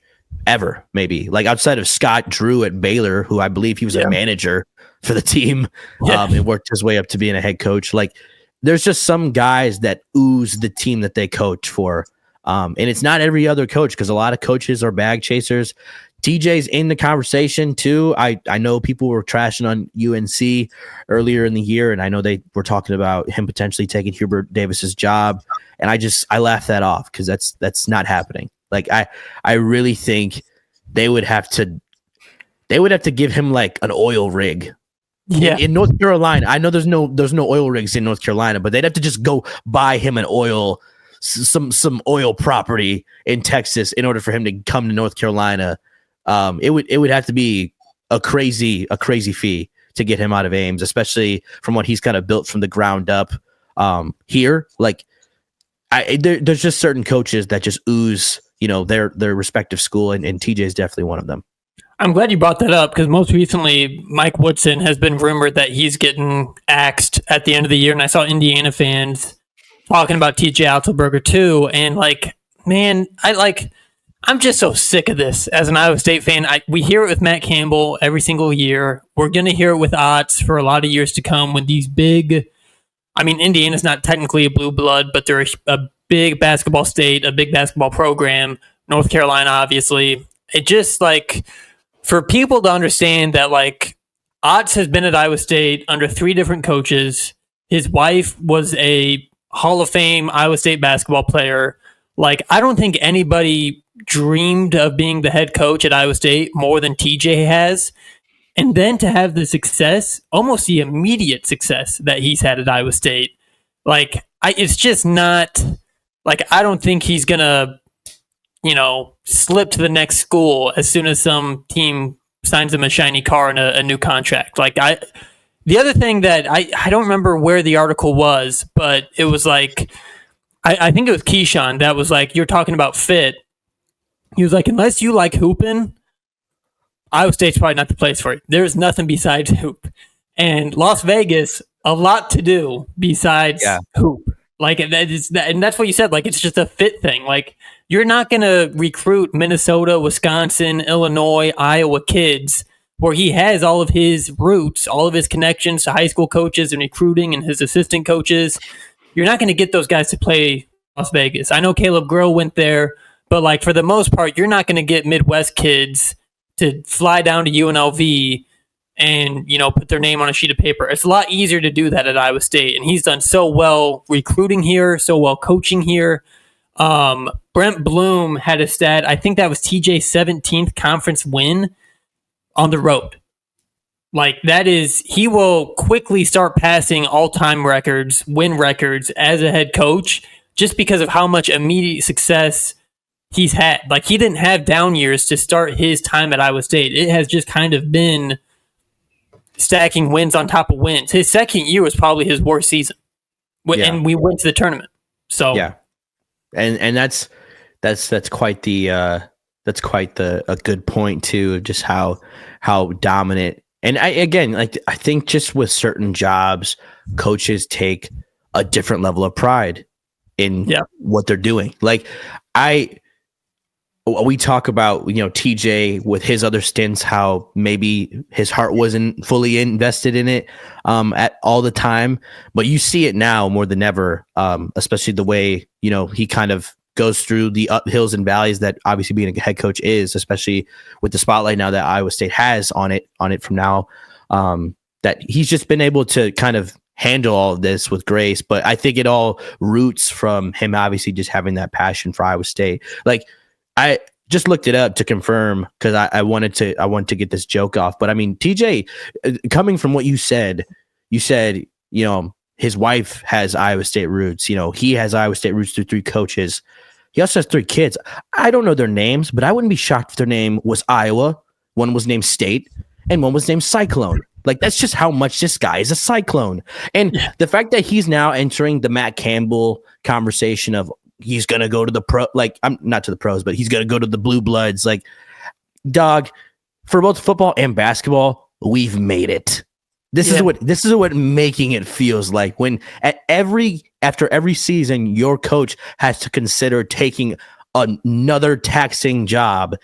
ever, maybe, like outside of Scott Drew at Baylor, who I believe he was a manager for the team and worked his way up to being a head coach. Like there's just some guys that ooze the team that they coach for. And it's not every other coach, because a lot of coaches are bag chasers. TJ's in the conversation too. I know people were trashing on UNC earlier in the year, and I know they were talking about him potentially taking Hubert Davis's job. And I laughed that off, because that's not happening. Like I really think they would have to give him like an oil rig. Yeah. In North Carolina. I know there's no oil rigs in North Carolina, but they'd have to just go buy him some oil property in Texas in order for him to come to North Carolina. It would have to be a crazy fee to get him out of Ames, especially from what he's kind of built from the ground up here. Like there's just certain coaches that just ooze, their respective school, and TJ is definitely one of them. I'm glad you brought that up, because most recently Mike Woodson has been rumored that he's getting axed at the end of the year, and I saw Indiana fans talking about TJ Altenberger too, and like, man, I'm I'm just so sick of this as an Iowa State fan. We hear it with Matt Campbell every single year. We're going to hear it with Otts for a lot of years to come when these big. I mean, Indiana's not technically a blue blood, but they're a big basketball state, a big basketball program. North Carolina, obviously. It just like for people to understand that like Otts has been at Iowa State under 3 different coaches. His wife was a Hall of Fame Iowa State basketball player. Like, I don't think anybody dreamed of being the head coach at Iowa State more than TJ has. And then to have the success, almost the immediate success that he's had at Iowa State, like, it's just not, like, I don't think he's going to, slip to the next school as soon as some team signs him a shiny car and a new contract. Like, the other thing that I don't remember where the article was, but it was like, I think it was Keyshawn that was like, you're talking about fit. He was like, unless you like hooping, Iowa State's probably not the place for it. There's nothing besides hoop. And Las Vegas, a lot to do besides hoop. Like, and that's what you said. Like, it's just a fit thing. Like, you're not going to recruit Minnesota, Wisconsin, Illinois, Iowa kids where he has all of his roots, all of his connections to high school coaches and recruiting and his assistant coaches. You're not going to get those guys to play Las Vegas. I know Caleb Grill went there, but like for the most part, you're not going to get Midwest kids to fly down to UNLV and, put their name on a sheet of paper. It's a lot easier to do that at Iowa State. And he's done so well recruiting here, so well coaching here. Brent Bloom had a stat. I think that was TJ's 17th conference win on the road. Like, that is, he will quickly start passing all-time records, win records as a head coach just because of how much immediate success he's had. Like, he didn't have down years to start his time at Iowa State. It has just kind of been stacking wins on top of wins. His second year was probably his worst season. And we went to the tournament. So yeah. And that's quite the a good point too, just how dominant. And I think just with certain jobs, coaches take a different level of pride in what they're doing. Like we talk about, TJ with his other stints, how maybe his heart wasn't fully invested in it at all the time, but you see it now more than ever, especially the way, he kind of goes through the hills and valleys that obviously being a head coach is, especially with the spotlight now that Iowa State has on it from now, that he's just been able to kind of handle all of this with grace. But I think it all roots from him obviously just having that passion for Iowa State. Like, I just looked it up to confirm because I wanted to get this joke off. But I mean, TJ, coming from what you said, his wife has Iowa State roots. He has Iowa State roots through 3 coaches. He also has 3 kids. I don't know their names, but I wouldn't be shocked if their name was Iowa, one was named State, and one was named Cyclone. Like, that's just how much this guy is a Cyclone. And the fact that he's now entering the Matt Campbell conversation of he's going to go to the pro, like, I'm not to the pros, but he's going to go to the blue bloods. Like, dog, for both football and basketball, we've made it. This is what making it feels like when after every season, your coach has to consider taking another taxing job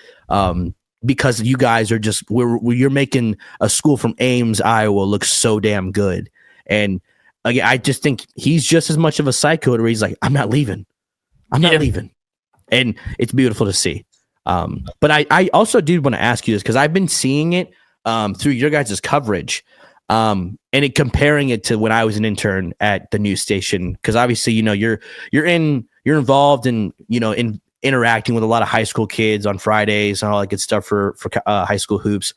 because you guys are just you're making a school from Ames, Iowa look so damn good. And again, I just think he's just as much of a psycho where he's like, I'm not leaving. And it's beautiful to see. But I also did want to ask you this because I've been seeing it through your guys' coverage. And comparing it to when I was an intern at the news station, because obviously, you're involved in interacting with a lot of high school kids on Fridays and all that good stuff for high school hoops.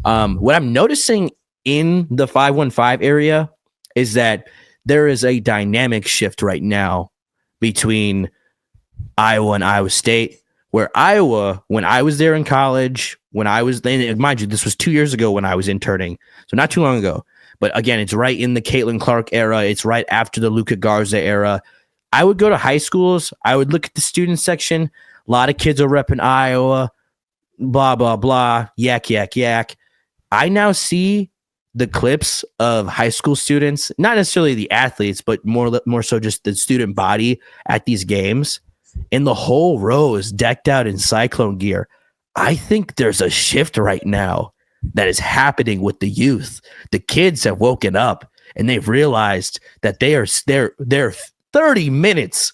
What I'm noticing in the 515 area is that there is a dynamic shift right now between Iowa and Iowa State, where Iowa, when I was there in college, mind you, this was 2 years ago when I was interning, so not too long ago. But again, it's right in the Caitlin Clark era. It's right after the Luka Garza era. I would go to high schools. I would look at the student section. A lot of kids are repping Iowa, blah, blah, blah, yak, yak, yak. I now see the clips of high school students, not necessarily the athletes, but more so just the student body at these games. and the whole row is decked out in Cyclone gear. I think there's a shift right now that is happening with the youth. The kids have woken up and they've realized that they're 30 minutes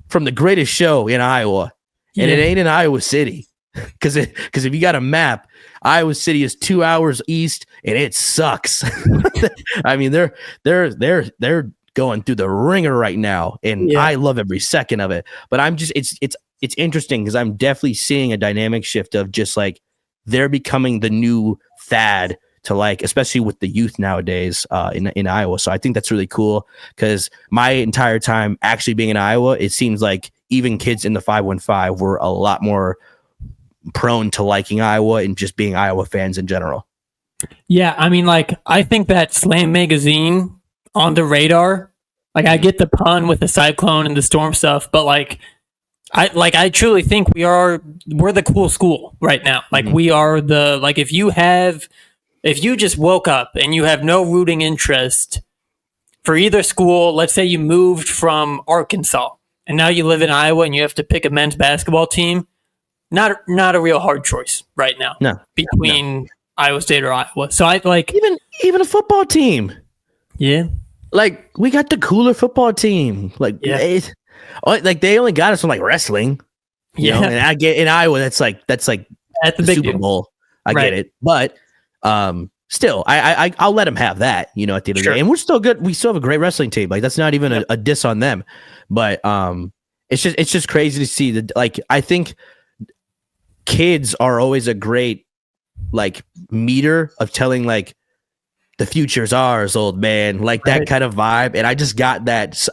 from the greatest show in Iowa, and it ain't in Iowa City. Because if you got a map, Iowa City is 2 hours east, and it sucks. I mean, they're going through the ringer right now, and I love every second of it. But it's interesting because I'm definitely seeing a dynamic shift of just like they're becoming the new fad to like, especially with the youth nowadays in Iowa. So I think that's really cool because my entire time actually being in Iowa, it seems like even kids in the 515 were a lot more prone to liking Iowa and just being Iowa fans in general. Yeah, I mean, like, I think that Slam Magazine on the radar, like, I get the pun with the Cyclone and the Storm stuff, but I truly think we're the cool school right now. Like, we are if you just woke up and you have no rooting interest for either school, let's say you moved from Arkansas and now you live in Iowa and you have to pick a men's basketball team, not a real hard choice right now. No. Between Iowa State or Iowa. So I like even a football team. Yeah. Like we got the cooler football team. Like they only got us from like wrestling. You know? And I get in Iowa that's like at the big Super Bowl. I get it. But still, I'll let them have that, you know, at the end of the day. And we're still good. We still have a great wrestling team. Like that's not even a diss on them. But it's just crazy to see that. Like I think kids are always a great like meter of telling like the future's ours, old man, like that kind of vibe. And I just got that.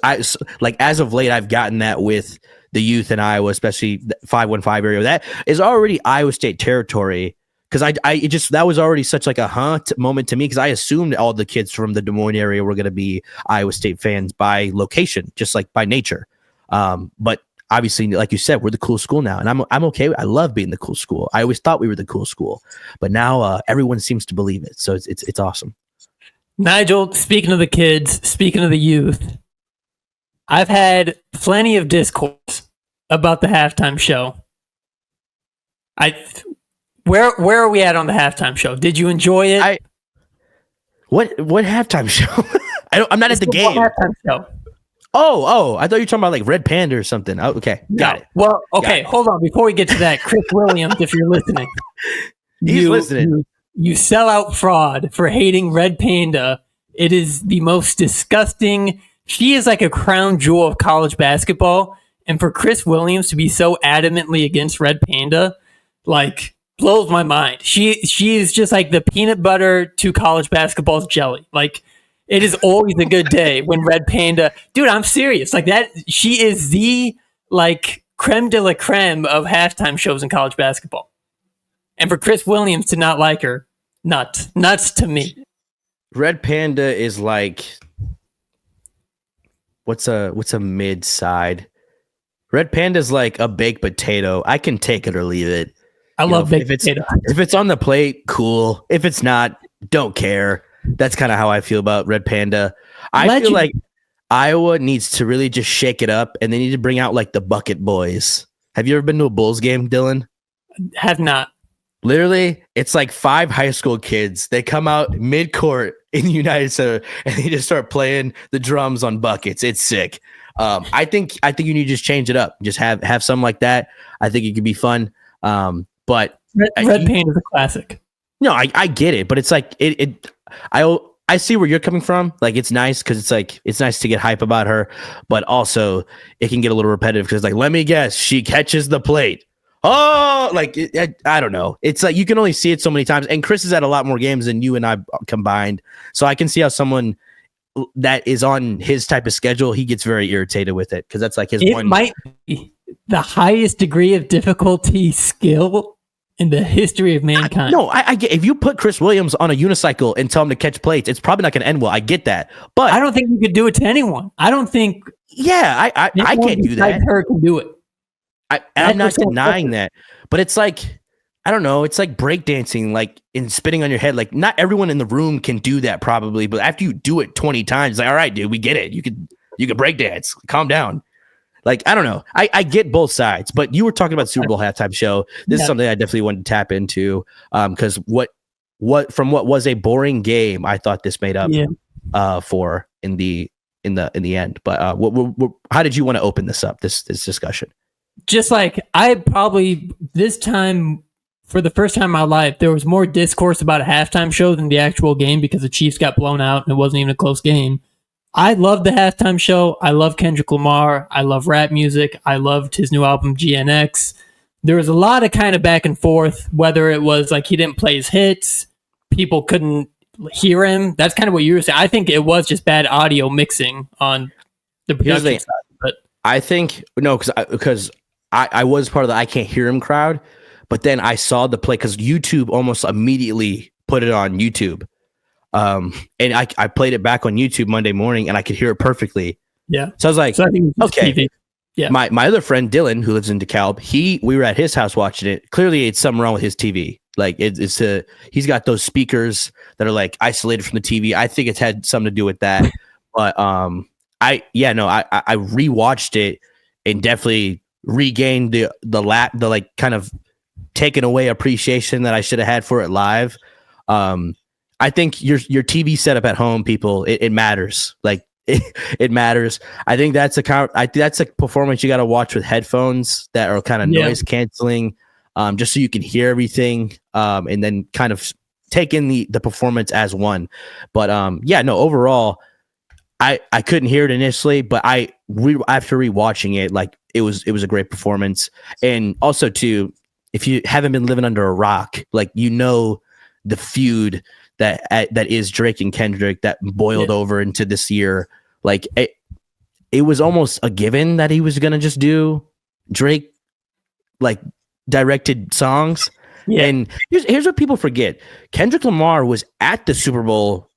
Like as of late, I've gotten that with the youth in Iowa, especially the 515 area. That is already Iowa State territory. Because that was already such like a moment to me because I assumed all the kids from the Des Moines area were going to be Iowa State fans by location, just like by nature. But obviously, like you said, we're the cool school now, and I'm okay. I love being the cool school. I always thought we were the cool school, but now everyone seems to believe it. So it's awesome. Nigel, speaking of the kids, speaking of the youth, I've had plenty of discourse about the halftime show. Where are we at on the halftime show? Did you enjoy it? What halftime show? I'm not at the game. Halftime show. Oh, I thought you were talking about like Red Panda or something. Oh, okay, got it. Well, okay, hold on. Before we get to that, Chris Williams, if you're listening. He's listening. You sell out fraud for hating Red Panda. It is the most disgusting. She is like a crown jewel of college basketball. And for Chris Williams to be so adamantly against Red Panda, like, blows my mind. She is just like the peanut butter to college basketball's jelly. Like, it is always a good day when Red Panda, dude, I'm serious. Like that, she is the like creme de la creme of halftime shows in college basketball. And for Chris Williams to not like her, nuts to me. Red Panda is like, what's a mid side? Red Panda's like a baked potato. I can take it or leave it. I love baked potato. If it's on the plate, cool. If it's not, don't care. That's kind of how I feel about Red Panda. I feel like Iowa needs to really just shake it up, and they need to bring out like the bucket boys. Have you ever been to a Bulls game, Dylan? Have not. Literally, it's like 5 high school kids. They come out mid-court in the United Center, and they just start playing the drums on buckets. It's sick. I think you need to just change it up. Just have something like that. I think it could be fun. But Red Panda is a classic. No, I get it, but it's like I see where you're coming from. Like it's nice because it's like it's nice to get hype about her, but also it can get a little repetitive because like let me guess, she catches the plate. Oh, like I don't know. It's like you can only see it so many times, and Chris has had a lot more games than you and I combined, so I can see how someone that is on his type of schedule he gets very irritated with it because that's like his. It might be the highest degree of difficulty skill in the history of mankind. No, I get if you put Chris Williams on a unicycle and tell him to catch plates, it's probably not going to end well. I get that, but I don't think you could do it to anyone. I don't think. Yeah, I can't do that. Her can do it. I'm not denying that, but it's like I don't know. It's like breakdancing, like in spinning on your head. Like not everyone in the room can do that, probably, but after you do it 20 times, it's like all right, dude, we get it. You could breakdance. Calm down. Like, I don't know. I get both sides, but you were talking about Super Bowl halftime show. This is something I definitely wanted to tap into because what was a boring game, I thought this made up for in the end. But how did you want to open this up, this discussion? Just like I probably this time, for the first time in my life, there was more discourse about a halftime show than the actual game because the Chiefs got blown out and it wasn't even a close game. I love the halftime show. I love Kendrick Lamar. I love rap music. I loved his new album, GNX. There was a lot of kind of back and forth, whether it was like he didn't play his hits, people couldn't hear him. That's kind of what you were saying. I think it was just bad audio mixing on the production side. But I think, no, because I was part of the I can't hear him crowd, but then I saw the play because YouTube almost immediately put it on YouTube. And I played it back on YouTube Monday morning and I could hear it perfectly. Yeah. So I was like, okay. TV. Yeah. My other friend Dylan, who lives in DeKalb, we were at his house watching it. Clearly it's something wrong with his TV. Like he's got those speakers that are like isolated from the TV. I think it's had something to do with that. But I rewatched it and definitely regained the like kind of taken away appreciation that I should have had for it live. I think your TV setup at home, people, it matters. Like it matters. I think that's a performance you got to watch with headphones that are kind of noise canceling, just so you can hear everything, and then kind of take in the performance as one. But overall, I couldn't hear it initially, but after rewatching it, like it was a great performance. And also too, if you haven't been living under a rock, like the feud that is Drake and Kendrick that boiled over into this year. Like it was almost a given that he was gonna just do Drake like directed songs. Yeah. And here's what people forget: Kendrick Lamar was at the Super Bowl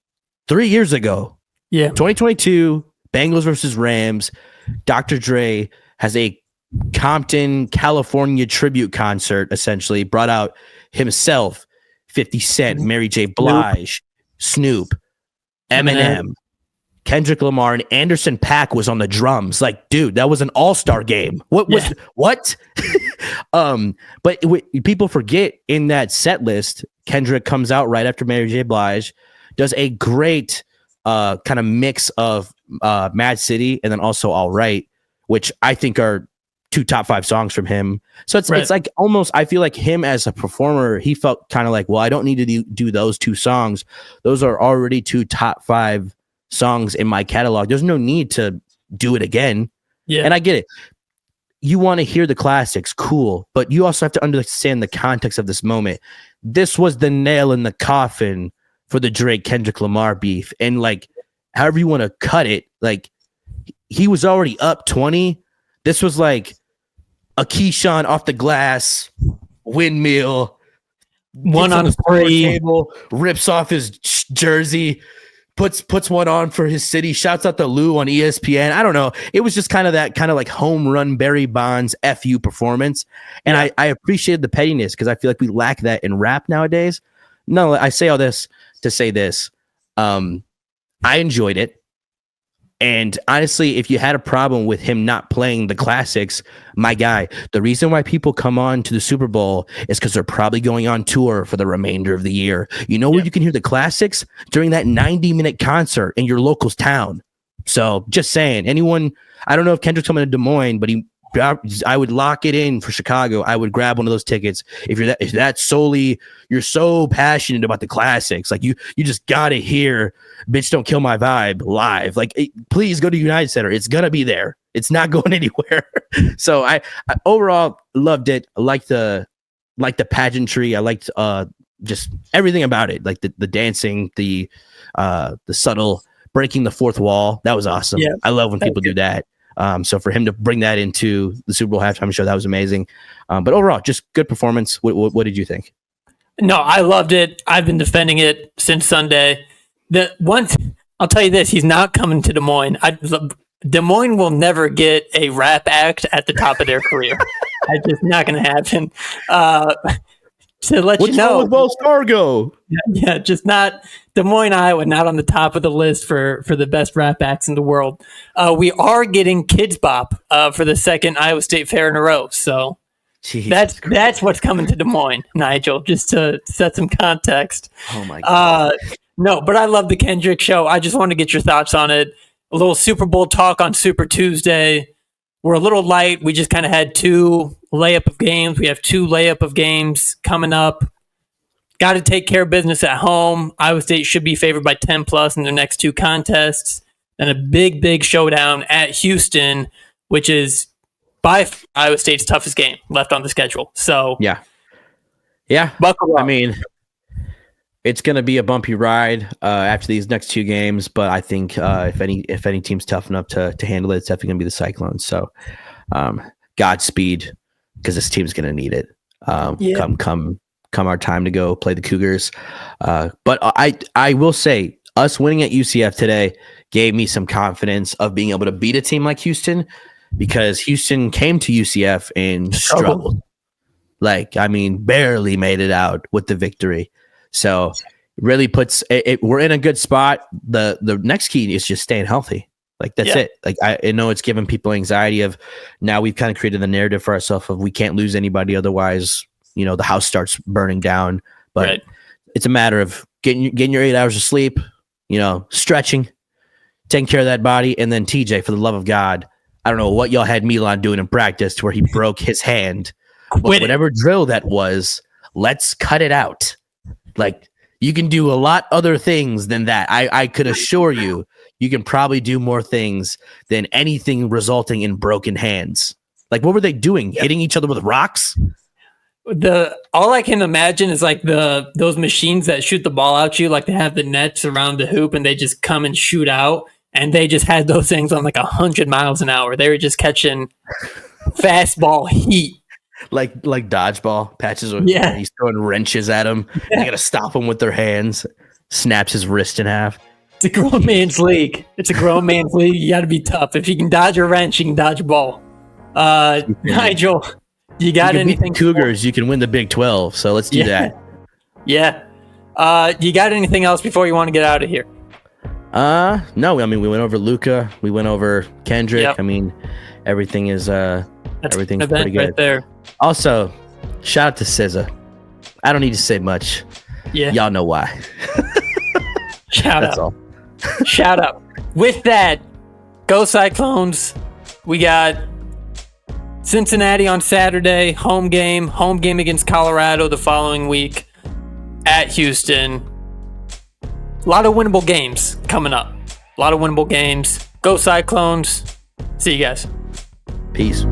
3 years ago. Yeah, 2022 Bengals versus Rams. Dr. Dre has a Compton, California tribute concert. Essentially, brought out himself, 50 Cent, Mary J. Blige, Snoop, Eminem, Kendrick Lamar, and Anderson .Paak was on the drums. Like, dude, that was an all-star game. What? But people forget in that set list, Kendrick comes out right after Mary J. Blige, does a great kind of mix of Mad City and then also All Right, which I think are 2 top 5 songs from him. So it's like almost, I feel like him as a performer, he felt kind of like, well, I don't need to do those 2 songs. Those are already 2 top 5 songs in my catalog. There's no need to do it again. Yeah. And I get it. You want to hear the classics, cool, but you also have to understand the context of this moment. This was the nail in the coffin for the Drake Kendrick Lamar beef. And like, however you want to cut it, like he was already up 20. This was like a Keyshawn off the glass windmill, one on his table, rips off his jersey, puts one on for his city, shouts out to Lou on ESPN. I don't know. It was just kind of that kind of like home run Barry Bonds FU performance. And I appreciated the pettiness because I feel like we lack that in rap nowadays. No, I say all this to say this. I enjoyed it. And honestly, if you had a problem with him not playing the classics, my guy, the reason why people come on to the Super Bowl is because they're probably going on tour for the remainder of the year. You know where you can hear the classics? During that 90-minute concert in your local town. So just saying, anyone, I don't know if Kendrick's coming to Des Moines, but I would lock it in for Chicago. I would grab one of those tickets. If that's solely, you're so passionate about the classics, like you just gotta hear "Bitch Don't Kill My Vibe" live. Like, please go to United Center. It's gonna be there. It's not going anywhere. So I overall loved it. I liked the pageantry. I liked just everything about it. Like the dancing, the subtle breaking the fourth wall. That was awesome. Yeah, I love when people do that. So for him to bring that into the Super Bowl halftime show, that was amazing. But overall, just good performance. What did you think? No, I loved it. I've been defending it since Sunday. I'll tell you this: he's not coming to Des Moines. Des Moines will never get a rap act at the top of their career. It's just not going to happen. To let you know, with Wells Fargo? Yeah, just not. Des Moines, Iowa, not on the top of the list for the best rap acts in the world. We are getting Kids Bop for the second Iowa State Fair in a row. So that's what's coming to Des Moines, Nigel, just to set some context. Oh, my God. No, but I love the Kendrick show. I just want to get your thoughts on it. A little Super Bowl talk on Super Tuesday. We're a little light. We just kind of had 2 layup of games. We have 2 layup of games coming up. Got to take care of business at home. Iowa State should be favored by 10 plus in their next 2 contests. And a big showdown at Houston, which is by Iowa State's toughest game left on the schedule. So yeah, buckle up. I mean, it's going to be a bumpy ride after these next 2 games, but I think if any team's tough enough to handle it, it's definitely going to be the Cyclones. So Godspeed, because this team's going to need it. Come our time to go play the Cougars. But I will say, us winning at UCF today gave me some confidence of being able to beat a team like Houston, because Houston came to UCF and struggled. Barely made it out with the victory. So it really puts it. We're in a good spot. The next key is just staying healthy. That's it. I know it's giving people anxiety of now we've kind of created the narrative for ourselves of we can't lose anybody, otherwise the house starts burning down. But it's a matter of getting your 8 hours of sleep, stretching, taking care of that body. And then TJ, for the love of God, I don't know what y'all had Milan doing in practice to where he broke his hand. Whatever drill that was, let's cut it out. You can do a lot other things than that. I could assure you can probably do more things than anything resulting in broken hands. What were they doing? Hitting each other with rocks? All I can imagine is those machines that shoot the ball out you, they have the nets around the hoop and they just come and shoot out, and they just had those things on 100 miles an hour. They were just catching fastball heat. Like dodgeball patches. He's throwing wrenches at him. They got to stop him with their hands. Snaps his wrist in half. It's a grown man's league. You got to be tough. If you can dodge a wrench, you can dodge a ball. Nigel, you got anything? Cougars, you can win the Big 12. So let's do that. Yeah. You got anything else before you want to get out of here? No. We went over Luka. We went over Kendrick. Yep. Everything is everything's pretty good right there. Also, shout out to SZA. I don't need to say much. Yeah. Y'all know why. That's all. Shout out. With that, go Cyclones. We got Cincinnati on Saturday, home game against Colorado the following week at Houston. A lot of winnable games coming up. Go Cyclones. See you guys. Peace.